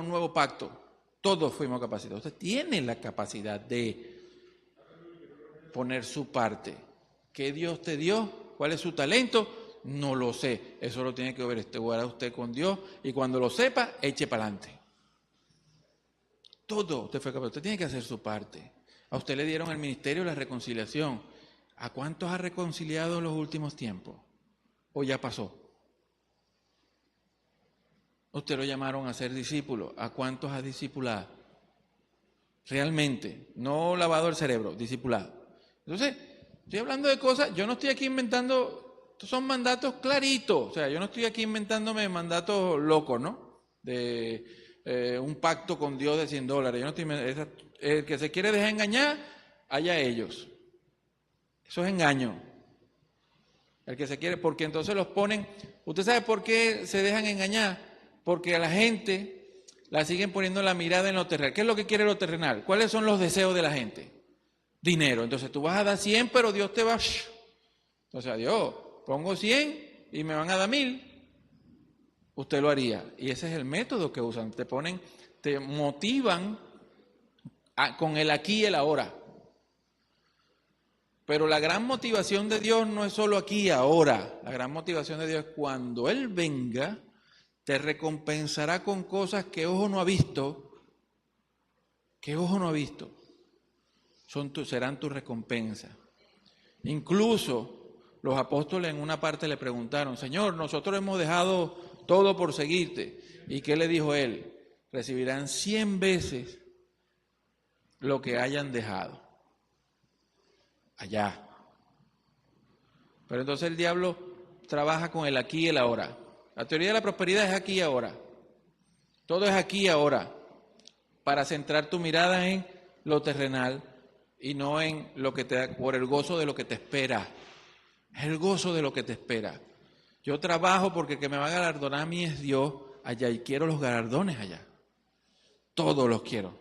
nuevo pacto. Todos fuimos capacitados. Usted tiene la capacidad de poner su parte. ¿Qué Dios te dio? ¿Cuál es su talento? No lo sé, eso lo tiene que ver usted con Dios y cuando lo sepa, eche para adelante. Todo usted fue capaz, usted tiene que hacer su parte. A usted le dieron el ministerio de la reconciliación. ¿A cuántos ha reconciliado en los últimos tiempos? ¿O ya pasó? Usted lo llamaron a ser discípulo. ¿A cuántos ha discipulado? Realmente, no lavado el cerebro, discipulado. Entonces, estoy hablando de cosas, yo no estoy aquí inventando. Estos son mandatos claritos, o sea, yo no estoy aquí inventándome mandatos locos, ¿no? De un pacto con Dios de $100. Yo no estoy, el que se quiere dejar engañar, allá ellos. Eso es engaño. El que se quiere, porque entonces los ponen. ¿Usted sabe por qué se dejan engañar? Porque a la gente la siguen poniendo la mirada en lo terrenal. ¿Qué es lo que quiere lo terrenal? ¿Cuáles son los deseos de la gente? Dinero. Entonces tú vas a dar 100, pero Dios te va. Entonces, Dios, pongo 100 y me van a dar 1000. Usted lo haría. Y ese es el método que usan. Te motivan con el aquí y el ahora. Pero la gran motivación de Dios no es solo aquí y ahora. La gran motivación de Dios es cuando Él venga, te recompensará con cosas que ojo no ha visto. Que ojo no ha visto. Serán tu recompensa. Incluso los apóstoles en una parte le preguntaron, Señor, nosotros hemos dejado todo por seguirte. ¿Y qué le dijo Él? Recibirán 100 veces lo que hayan dejado. Allá. Pero entonces el diablo trabaja con el aquí y el ahora. La teoría de la prosperidad es aquí y ahora. Todo es aquí y ahora. Para centrar tu mirada en lo terrenal y no en lo que por el gozo de lo que te espera. Es el gozo de lo que te espera. Yo trabajo porque el que me va a galardonar a mí es Dios allá y quiero los galardones allá. Todos los quiero.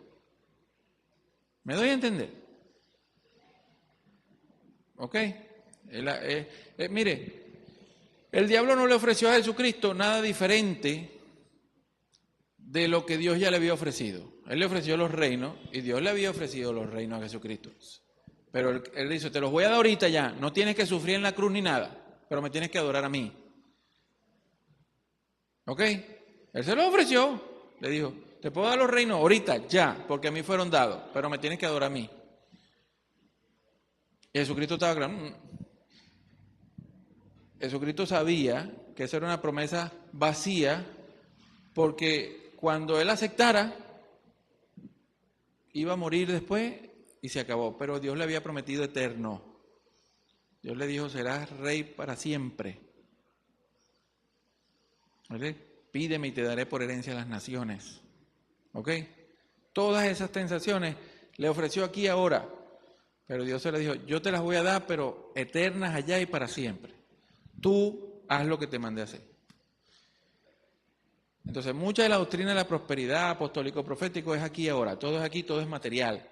¿Me doy a entender? ¿Ok? Mire, el diablo no le ofreció a Jesucristo nada diferente de lo que Dios ya le había ofrecido. Él le ofreció los reinos y Dios le había ofrecido los reinos a Jesucristo. Pero él dice, te los voy a dar ahorita ya, no tienes que sufrir en la cruz ni nada, pero me tienes que adorar a mí. ¿Ok? Él se los ofreció, le dijo, te puedo dar los reinos ahorita, ya, porque a mí fueron dados, pero me tienes que adorar a mí. Y Jesucristo estaba claro. Jesucristo sabía que esa era una promesa vacía, porque cuando él aceptara, iba a morir después y se acabó. Pero Dios le había prometido eterno. Dios le dijo, serás rey para siempre. ¿Vale? Pídeme y te daré por herencia a las naciones. ¿Ok? Todas esas tentaciones le ofreció aquí ahora. Pero Dios se le dijo, yo te las voy a dar, pero eternas allá y para siempre. Tú haz lo que te mandé a hacer. Entonces, mucha de la doctrina de la prosperidad apostólico-profético es aquí y ahora. Todo es aquí, todo es material.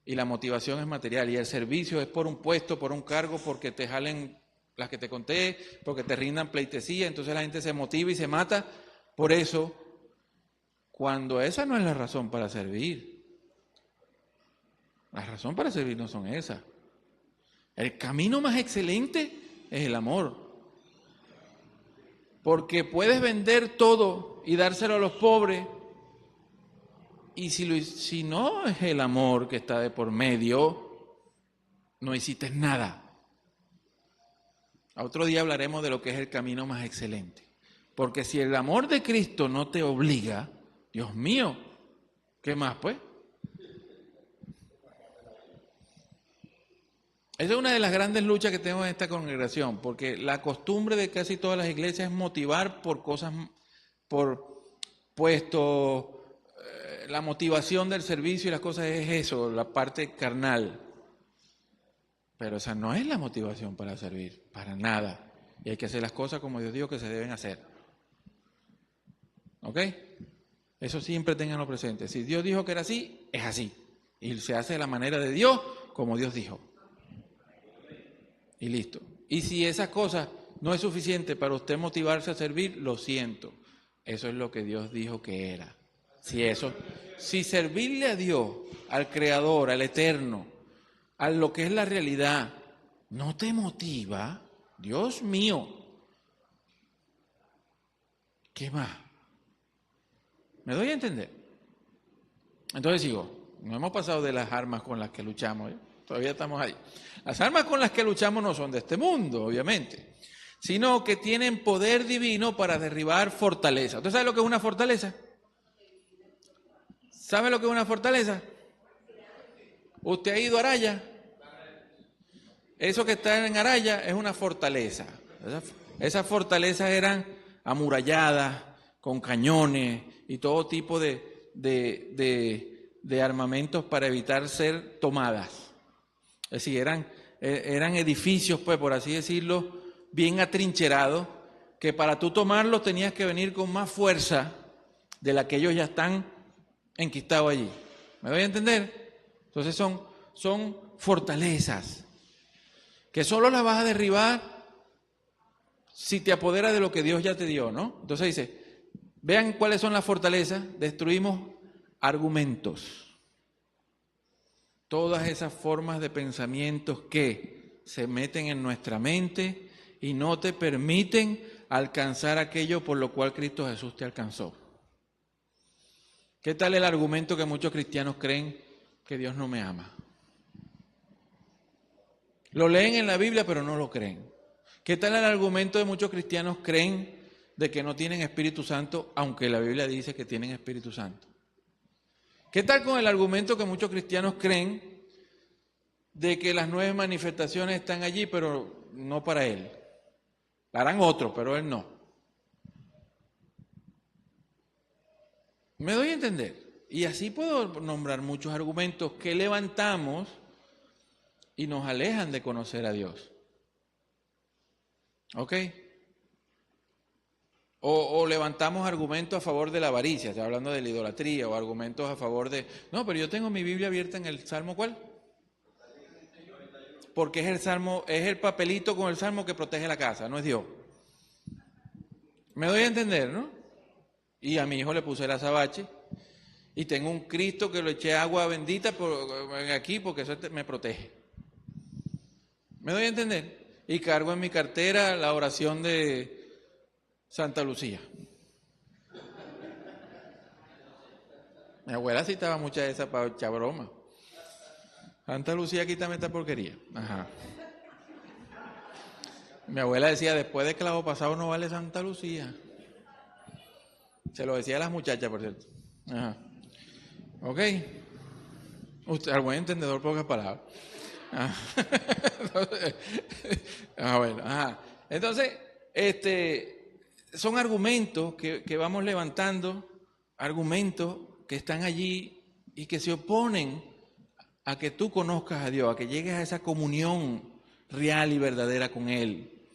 y la motivación es material, y el servicio es por un puesto, por un cargo, porque te jalen las que te conté, porque te rindan pleitesía, entonces la gente se motiva y se mata por eso, cuando esa no es la razón para servir. La razón para servir no son esas. El camino más excelente es el amor. Porque puedes vender todo y dárselo a los pobres, y si no es el amor que está de por medio, no hiciste nada. A otro día hablaremos de lo que es el camino más excelente. Porque si el amor de Cristo no te obliga, Dios mío, ¿qué más pues? Esa es una de las grandes luchas que tengo en esta congregación, porque la costumbre de casi todas las iglesias es motivar por cosas, por puestos, la motivación del servicio y las cosas es eso, la parte carnal. Pero esa no es la motivación para servir, para nada. Y hay que hacer las cosas como Dios dijo que se deben hacer. ¿Ok? Eso siempre tenganlo presente. Si Dios dijo que era así, es así. Y se hace de la manera de Dios, como Dios dijo. Y listo. Y si esas cosas no es suficiente para usted motivarse a servir, lo siento. Eso es lo que Dios dijo que era. Si servirle a Dios, al Creador, al Eterno, a lo que es la realidad, no te motiva, Dios mío, ¿qué más? ¿Me doy a entender? Entonces sigo, no hemos pasado de las armas con las que luchamos, ¿eh? Todavía estamos ahí. Las armas con las que luchamos no son de este mundo, obviamente, sino que tienen poder divino para derribar fortaleza. ¿Usted sabe lo que es una fortaleza? ¿Sabe lo que es una fortaleza? ¿Usted ha ido a Araya? Eso que está en Araya es una fortaleza. Esas fortalezas eran amuralladas, con cañones y todo tipo de armamentos para evitar ser tomadas. Es decir, eran edificios, pues, por así decirlo, bien atrincherados, que para tú tomarlos tenías que venir con más fuerza de la que ellos ya están enquistados allí. ¿Me doy a entender? Entonces son fortalezas que solo las vas a derribar si te apoderas de lo que Dios ya te dio, ¿no? Entonces dice, vean cuáles son las fortalezas, destruimos argumentos. Todas esas formas de pensamientos que se meten en nuestra mente y no te permiten alcanzar aquello por lo cual Cristo Jesús te alcanzó. ¿Qué tal el argumento que muchos cristianos creen que Dios no me ama? Lo leen en la Biblia, pero no lo creen. ¿Qué tal el argumento de muchos cristianos creen de que no tienen Espíritu Santo, aunque la Biblia dice que tienen Espíritu Santo? ¿Qué tal con el argumento que muchos cristianos creen de que las 9 manifestaciones están allí, pero no para Él? La harán otros, pero Él no. ¿Me doy a entender? Y así puedo nombrar muchos argumentos que levantamos y nos alejan de conocer a Dios. ¿Ok? O levantamos argumentos a favor de la avaricia, estoy hablando de la idolatría, o argumentos a favor de... No, pero yo tengo mi Biblia abierta en el Salmo, ¿cuál? Porque es el Salmo, es el papelito con el Salmo que protege la casa, no es Dios. Me doy a entender, ¿no? Y a mi hijo le puse el azabache, y tengo un Cristo que lo eché agua bendita aquí porque eso me protege. ¿Me doy a entender? Y cargo en mi cartera la oración de Santa Lucía. Mi abuela citaba muchas de esas para echar broma. Santa Lucía, quítame esta porquería. Ajá. Mi abuela decía, después de clavo pasado no vale Santa Lucía. Se lo decía a las muchachas, por cierto. Ajá. ¿Ok? Usted, al buen entendedor, pocas palabras. Bueno, ajá. Entonces, son argumentos que vamos levantando, argumentos que están allí y que se oponen a que tú conozcas a Dios, a que llegues a esa comunión real y verdadera con Él,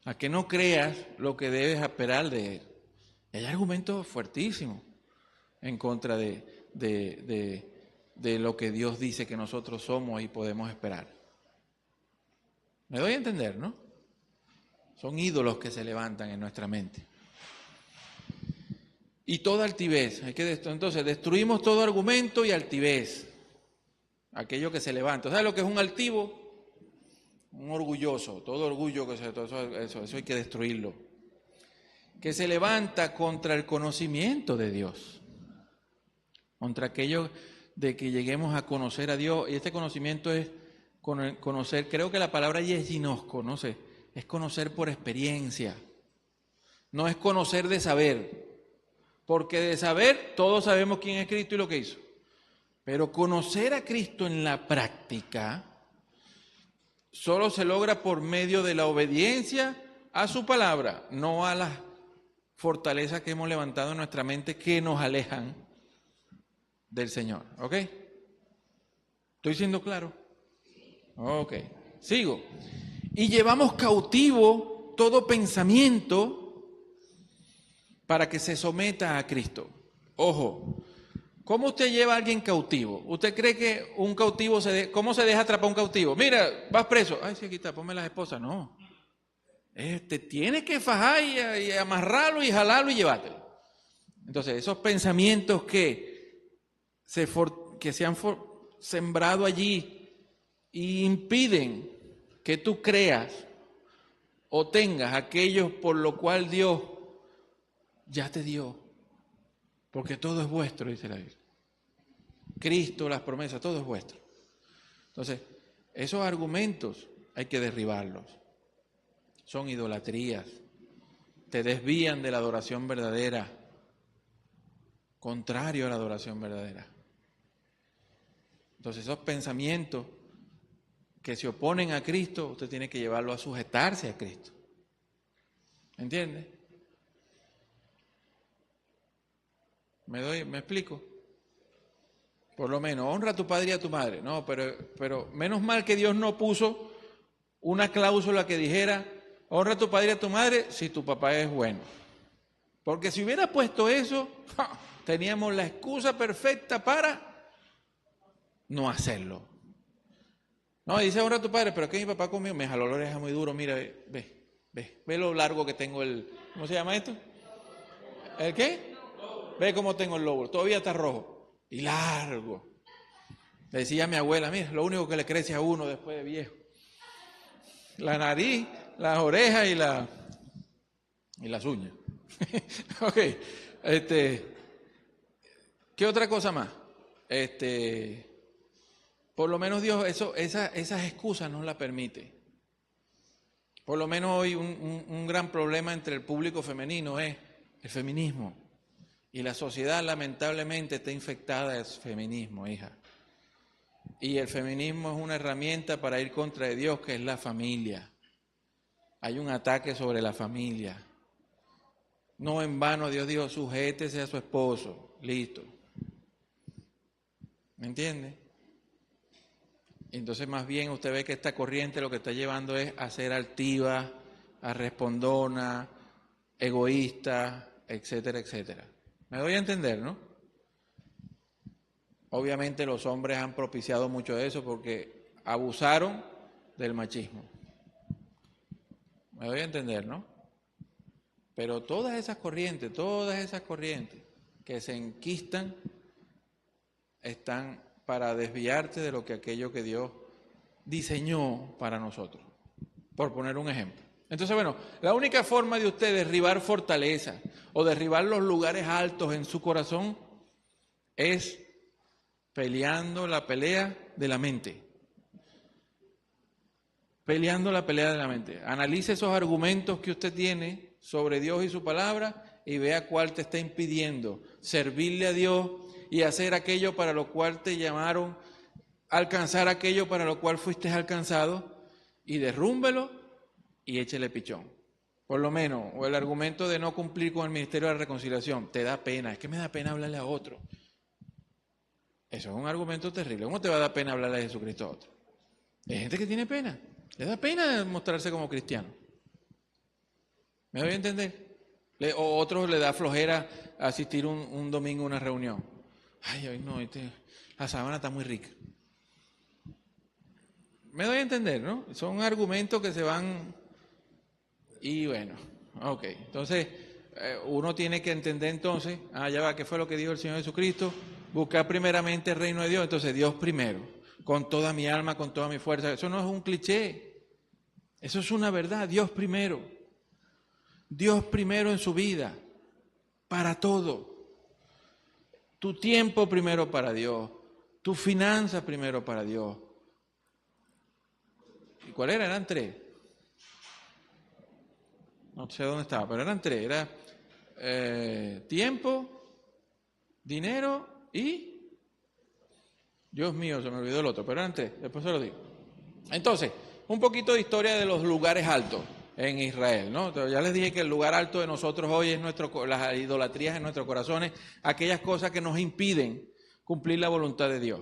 a que no creas lo que debes esperar de Él. Y hay argumentos fuertísimos en contra de de lo que Dios dice que nosotros somos y podemos esperar. ¿Me doy a entender, no? Son ídolos que se levantan en nuestra mente. Y toda altivez, entonces destruimos todo argumento y altivez, aquello que se levanta. ¿Sabes lo que es un altivo? Un orgulloso, todo orgullo, eso hay que destruirlo. Que se levanta contra el conocimiento de Dios, contra aquello de que lleguemos a conocer a Dios, y este conocimiento es conocer, creo que la palabra allí es ginosco, no sé, es conocer por experiencia, no es conocer de saber. Porque de saber, todos sabemos quién es Cristo y lo que hizo. Pero conocer a Cristo en la práctica solo se logra por medio de la obediencia a su palabra, no a las fortalezas que hemos levantado en nuestra mente que nos alejan del Señor. ¿Ok? ¿Estoy siendo claro? Ok. Sigo. Y llevamos cautivo todo pensamiento para que se someta a Cristo. Ojo, ¿cómo usted lleva a alguien cautivo? ¿Usted cree que un cautivo cómo se deja atrapar un cautivo? Mira, vas preso. Ay, sí, aquí está, ponme las esposas. No. Tiene que fajar y amarrarlo y jalarlo y llevártelo. Entonces, esos pensamientos que se han sembrado allí y impiden que tú creas o tengas aquello por lo cual Dios ya te dio, porque todo es vuestro, dice la Biblia. Cristo, las promesas, todo es vuestro. Entonces, esos argumentos hay que derribarlos. Son idolatrías, te desvían de la adoración verdadera, contrario a la adoración verdadera. Entonces, esos pensamientos que se oponen a Cristo, usted tiene que llevarlo a sujetarse a Cristo. ¿Entiende? ¿Me explico? Por lo menos, honra a tu padre y a tu madre. No, pero menos mal que Dios no puso una cláusula que dijera, honra a tu padre y a tu madre si tu papá es bueno. Porque si hubiera puesto eso, teníamos la excusa perfecta para no hacerlo. No, dice honra a tu padre, pero que mi papá conmigo me jaló la oreja muy duro. Mira, ve lo largo que tengo ¿cómo se llama esto? ¿El qué? Ve cómo tengo el lóbulo, todavía está rojo y largo. Le decía a mi abuela, mira, lo único que le crece a uno después de viejo. La nariz, las orejas y las uñas. Ok, ¿qué otra cosa más? Por lo menos Dios esas excusas no las permite. Por lo menos hoy un gran problema entre el público femenino es el feminismo. Y la sociedad lamentablemente está infectada de feminismo, hija. Y el feminismo es una herramienta para ir contra de Dios, que es la familia. Hay un ataque sobre la familia. No en vano Dios dijo, sujétese a su esposo. Listo. ¿Me entiende? Entonces más bien usted ve que esta corriente lo que está llevando es a ser altiva, a respondona, egoísta, etcétera, etcétera. ¿Me doy a entender, no? Obviamente los hombres han propiciado mucho de eso porque abusaron del machismo. Me doy a entender, ¿no? Pero todas esas corrientes que se enquistan están para desviarte de lo que aquello que Dios diseñó para nosotros. Por poner un ejemplo. Entonces, bueno, la única forma de usted derribar fortalezas o derribar los lugares altos en su corazón es peleando la pelea de la mente. Peleando la pelea de la mente. Analice esos argumentos que usted tiene sobre Dios y su palabra y vea cuál te está impidiendo servirle a Dios y hacer aquello para lo cual te llamaron, alcanzar aquello para lo cual fuiste alcanzado, y derrúmbelo y échele pichón. Por lo menos, o el argumento de no cumplir con el ministerio de la reconciliación, te da pena, es que me da pena hablarle a otro. Eso es un argumento terrible. ¿Cómo te va a dar pena hablarle a Jesucristo a otro? Hay gente que tiene pena, le da pena mostrarse como cristiano. ¿Me doy a entender? O otros le da flojera asistir un domingo a una reunión. Ay, no, La sábana está muy rica. Me doy a entender, ¿no? Son argumentos que se van y bueno, ok. Entonces, uno tiene que entender entonces, ya va, ¿qué fue lo que dijo el Señor Jesucristo? Buscar primeramente el reino de Dios, entonces Dios primero, con toda mi alma, con toda mi fuerza. Eso no es un cliché, eso es una verdad, Dios primero. Dios primero en su vida, para todo. Tu tiempo primero para Dios, tu finanza primero para Dios. ¿Y cuál era? Eran 3. No sé dónde estaba, pero eran 3. Era tiempo, dinero y... Dios mío, se me olvidó el otro, pero eran 3. Después se lo digo. Entonces, un poquito de historia de los lugares altos en Israel, ¿no? Ya les dije que el lugar alto de nosotros hoy es las idolatrías en nuestros corazones, aquellas cosas que nos impiden cumplir la voluntad de Dios.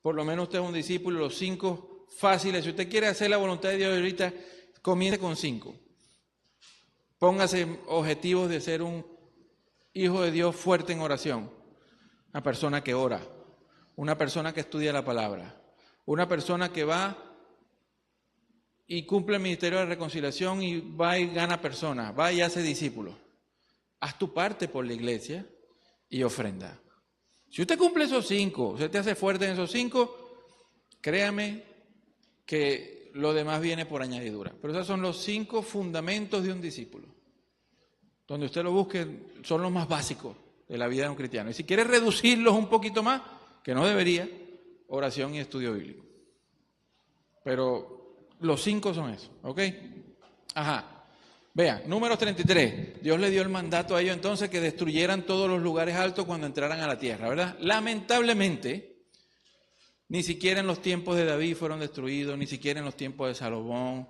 Por lo menos usted es un discípulo, los 5 fáciles. Si usted quiere hacer la voluntad de Dios ahorita, comience con 5. Póngase objetivos de ser un hijo de Dios fuerte en oración, una persona que ora, una persona que estudia la palabra, una persona que va y cumple el ministerio de reconciliación y va y gana personas, va y hace discípulos. Haz tu parte por la iglesia y ofrenda. Si usted cumple esos 5, usted te hace fuerte en esos 5, créame que lo demás viene por añadidura. Pero esos son los 5 fundamentos de un discípulo. Donde usted lo busque, son los más básicos de la vida de un cristiano. Y si quiere reducirlos un poquito más, que no debería, oración y estudio bíblico. Pero los 5 son esos, ¿ok? Ajá. Vean, Números 33. Dios le dio el mandato a ellos entonces que destruyeran todos los lugares altos cuando entraran a la tierra, ¿verdad? Lamentablemente, ni siquiera en los tiempos de David fueron destruidos, ni siquiera en los tiempos de Salomón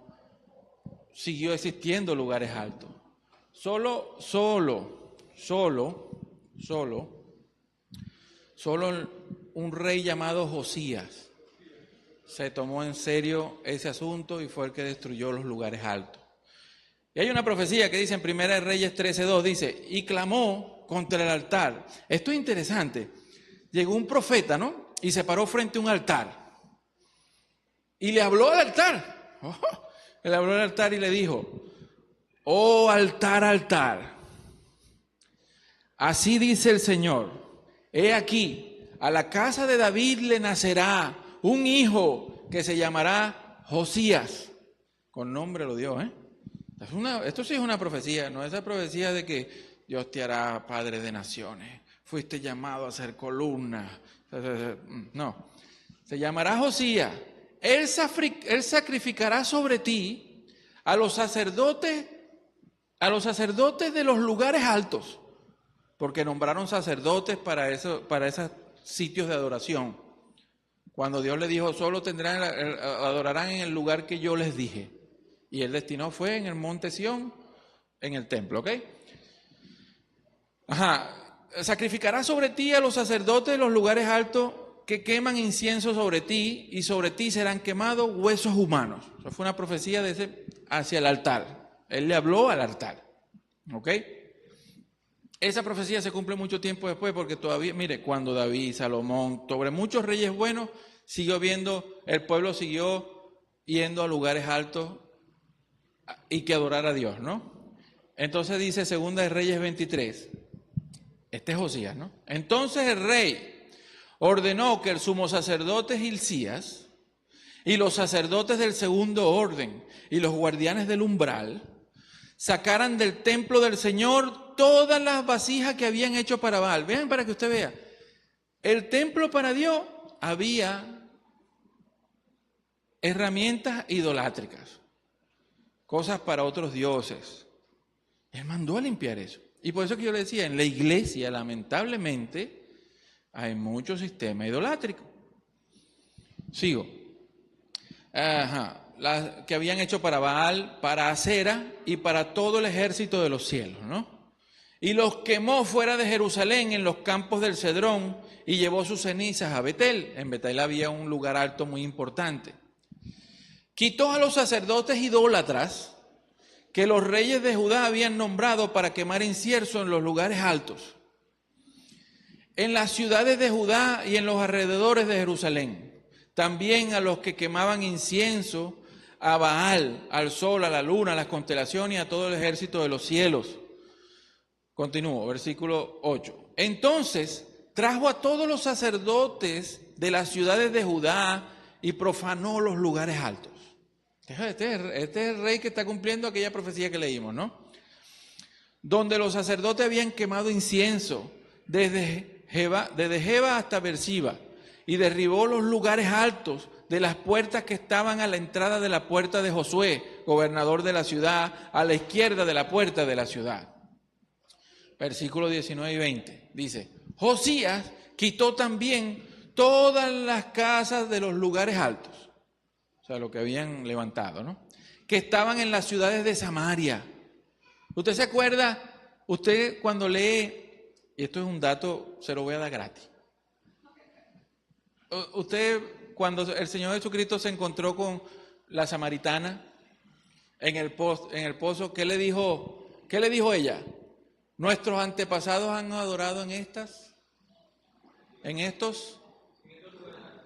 siguió existiendo lugares altos. Solo un rey llamado Josías se tomó en serio ese asunto y fue el que destruyó los lugares altos. Y hay una profecía que dice en 1 Reyes 13:2, dice, y clamó contra el altar. Esto es interesante. Llegó un profeta, ¿no? Y se paró frente a un altar. Y le habló al altar. Le habló al altar y le dijo, oh altar, altar. Así dice el Señor, he aquí, a la casa de David le nacerá un hijo que se llamará Josías. Con nombre lo dio, ¿eh? Esto sí es una profecía, no es esa profecía de que Dios te hará padre de naciones, fuiste llamado a ser columna. No, se llamará Josías. Él sacrificará sobre ti a los sacerdotes de los lugares altos, porque nombraron sacerdotes para esos sitios de adoración. Cuando Dios le dijo, solo adorarán en el lugar que yo les dije. Y el destino fue en el monte Sión, en el templo, ¿ok? Sacrificará sobre ti a los sacerdotes de los lugares altos que queman incienso sobre ti, y sobre ti serán quemados huesos humanos. Eso fue una profecía hacia el altar. Él le habló al altar, ¿ok? Esa profecía se cumple mucho tiempo después, porque todavía, mire, cuando David, Salomón, sobre muchos reyes buenos, el pueblo siguió yendo a lugares altos y que adorar a Dios, ¿no? Entonces dice 2 de Reyes 23, este es Josías, ¿no? Entonces el rey ordenó que el sumo sacerdote Hilcías y los sacerdotes del segundo orden y los guardianes del umbral sacaran del templo del Señor todas las vasijas que habían hecho para Baal. Vean para que usted vea, el templo para Dios había herramientas idolátricas, cosas para otros dioses. Él mandó a limpiar eso. Y por eso que yo le decía, en la iglesia lamentablemente hay mucho sistema idolátrico. Sigo. Las que habían hecho para Baal, para Acera y para todo el ejército de los cielos, ¿no? Y los quemó fuera de Jerusalén en los campos del Cedrón y llevó sus cenizas a Betel. En Betel había un lugar alto muy importante. Quitó a los sacerdotes idólatras que los reyes de Judá habían nombrado para quemar incienso en los lugares altos. en las ciudades de Judá y en los alrededores de Jerusalén, también a los que quemaban incienso, a Baal, al sol, a la luna, a las constelaciones y a todo el ejército de los cielos. Continúo, versículo 8. Entonces trajo a todos los sacerdotes de las ciudades de Judá y profanó los lugares altos. Este es el rey que está cumpliendo aquella profecía que leímos, ¿no? Donde los sacerdotes habían quemado incienso desde Jeba hasta Beersheba, y derribó los lugares altos de las puertas que estaban a la entrada de la puerta de Josué, gobernador de la ciudad, a la izquierda de la puerta de la ciudad. Versículos 19 y 20, dice, Josías quitó también todas las casas de los lugares altos, o sea, lo que habían levantado, ¿no? Que estaban en las ciudades de Samaria. ¿Usted se acuerda? Usted cuando lee, y esto es un dato, se lo voy a dar gratis. Usted, cuando el Señor Jesucristo se encontró con la samaritana en el pozo, ¿qué le dijo ella? Nuestros antepasados han adorado en estos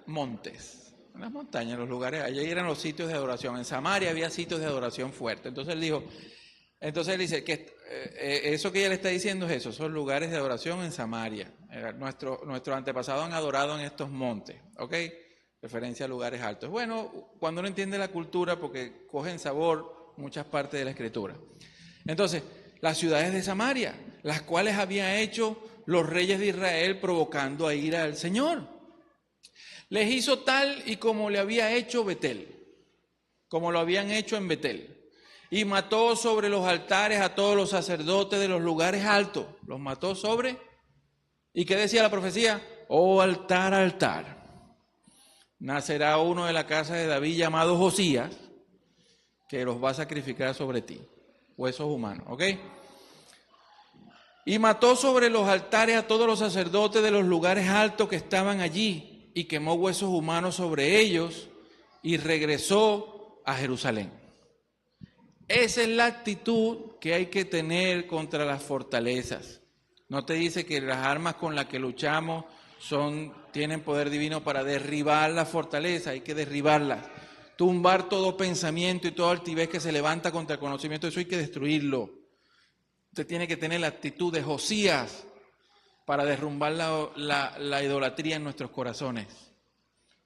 montes, en las montañas, en los lugares, allí eran los sitios de adoración. En Samaria había sitios de adoración fuertes. Entonces él dice que eso que ella le está diciendo es eso, son lugares de adoración en Samaria. Nuestros antepasados han adorado en estos montes, ¿ok? Referencia a lugares altos. Bueno, cuando uno entiende la cultura, porque cogen sabor muchas partes de la Escritura. Entonces, las ciudades de Samaria, las cuales habían hecho los reyes de Israel provocando a ira al Señor. Les hizo tal y como le había hecho Betel, como lo habían hecho en Betel. Y mató sobre los altares a todos los sacerdotes de los lugares altos. Los mató sobre... ¿Y qué decía la profecía? Oh altar, altar. Nacerá uno de la casa de David llamado Josías, que los va a sacrificar sobre ti. Huesos humanos, ¿ok? Y mató sobre los altares a todos los sacerdotes de los lugares altos que estaban allí, y quemó huesos humanos sobre ellos, y regresó a Jerusalén. Esa es la actitud que hay que tener contra las fortalezas. No te dice que las armas con las que luchamos tienen poder divino para derribar la fortaleza, hay que derribarlas. Tumbar todo pensamiento y toda altivez que se levanta contra el conocimiento, eso hay que destruirlo. Usted tiene que tener la actitud de Josías para derrumbar la idolatría en nuestros corazones.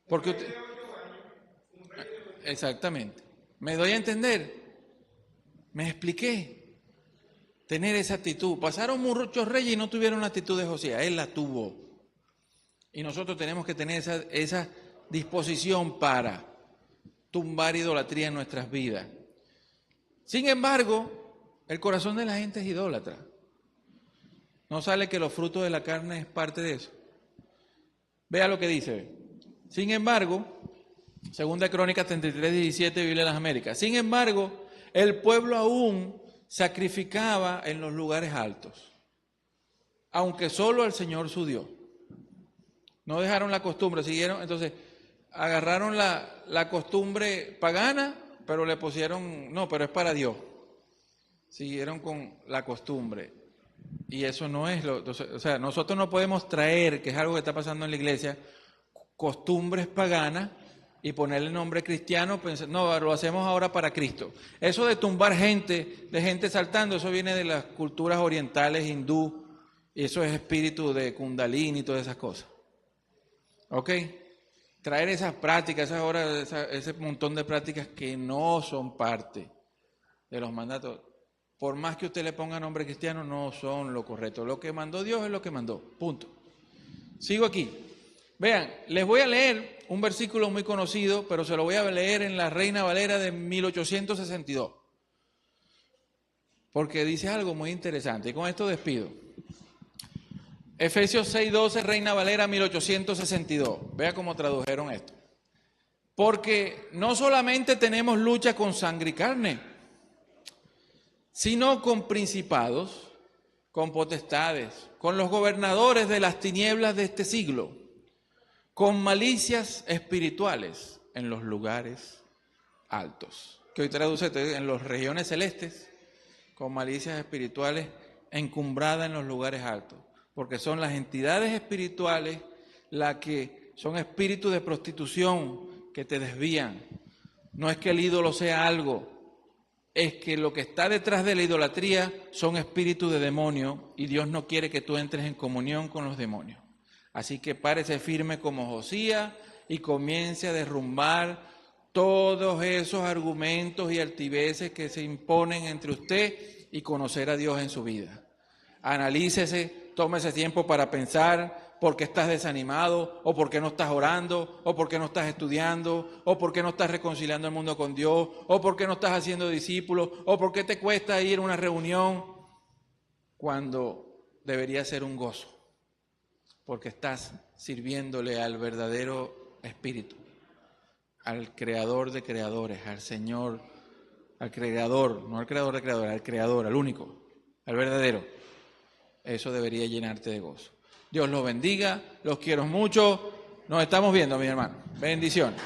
Porque usted... Exactamente. ¿Me doy a entender? ¿Me expliqué? Tener esa actitud. Pasaron muchos reyes y no tuvieron la actitud de Josías. Él la tuvo. Y nosotros tenemos que tener esa disposición para tumbar idolatría en nuestras vidas. Sin embargo, el corazón de la gente es idólatra. ¿No sale que los frutos de la carne es parte de eso? Vea lo que dice. Sin embargo, Segunda Crónicas 33, 17, Biblia de las Américas. Sin embargo, el pueblo aún sacrificaba en los lugares altos, aunque solo al Señor su Dios. No dejaron la costumbre, siguieron, entonces agarraron la costumbre pagana, pero le pusieron, no, pero es para Dios. Siguieron con la costumbre. Y eso no es o sea, nosotros no podemos traer, que es algo que está pasando en la iglesia, costumbres paganas y ponerle nombre cristiano, no, lo hacemos ahora para Cristo. Eso de tumbar gente saltando, eso viene de las culturas orientales, hindú, y eso es espíritu de Kundalini y todas esas cosas. ¿Ok? Traer esas prácticas, ese montón de prácticas que no son parte de los mandatos, por más que usted le ponga nombre cristiano, no son lo correcto. Lo que mandó Dios es lo que mandó, punto. Sigo aquí. Vean, les voy a leer un versículo muy conocido, pero se lo voy a leer en la Reina Valera de 1862, porque dice algo muy interesante, y con esto despido. Efesios 6:12, Reina Valera 1862. Vea cómo tradujeron esto. Porque no solamente tenemos lucha con sangre y carne, sino con principados, con potestades, con los gobernadores de las tinieblas de este siglo, con malicias espirituales en los lugares altos. Que hoy traduce en las regiones celestes, con malicias espirituales encumbradas en los lugares altos. porque son las entidades espirituales las que son espíritus de prostitución que te desvían. No es que el ídolo sea algo, es que lo que está detrás de la idolatría son espíritus de demonio y Dios no quiere que tú entres en comunión con los demonios. Así que párese firme como Josías y comience a derrumbar todos esos argumentos y altiveces que se imponen entre usted y conocer a Dios en su vida. Analícese, tómese tiempo para pensar por qué estás desanimado, o por qué no estás orando, o por qué no estás estudiando, o por qué no estás reconciliando el mundo con Dios, o por qué no estás haciendo discípulos, o por qué te cuesta ir a una reunión cuando debería ser un gozo, porque estás sirviéndole al verdadero Espíritu, al Creador de creadores, al Señor, al Creador, no al Creador de creadores, al Creador, al único, al verdadero. Eso debería llenarte de gozo. Dios los bendiga, los quiero mucho. Nos estamos viendo, mi hermano. Bendiciones.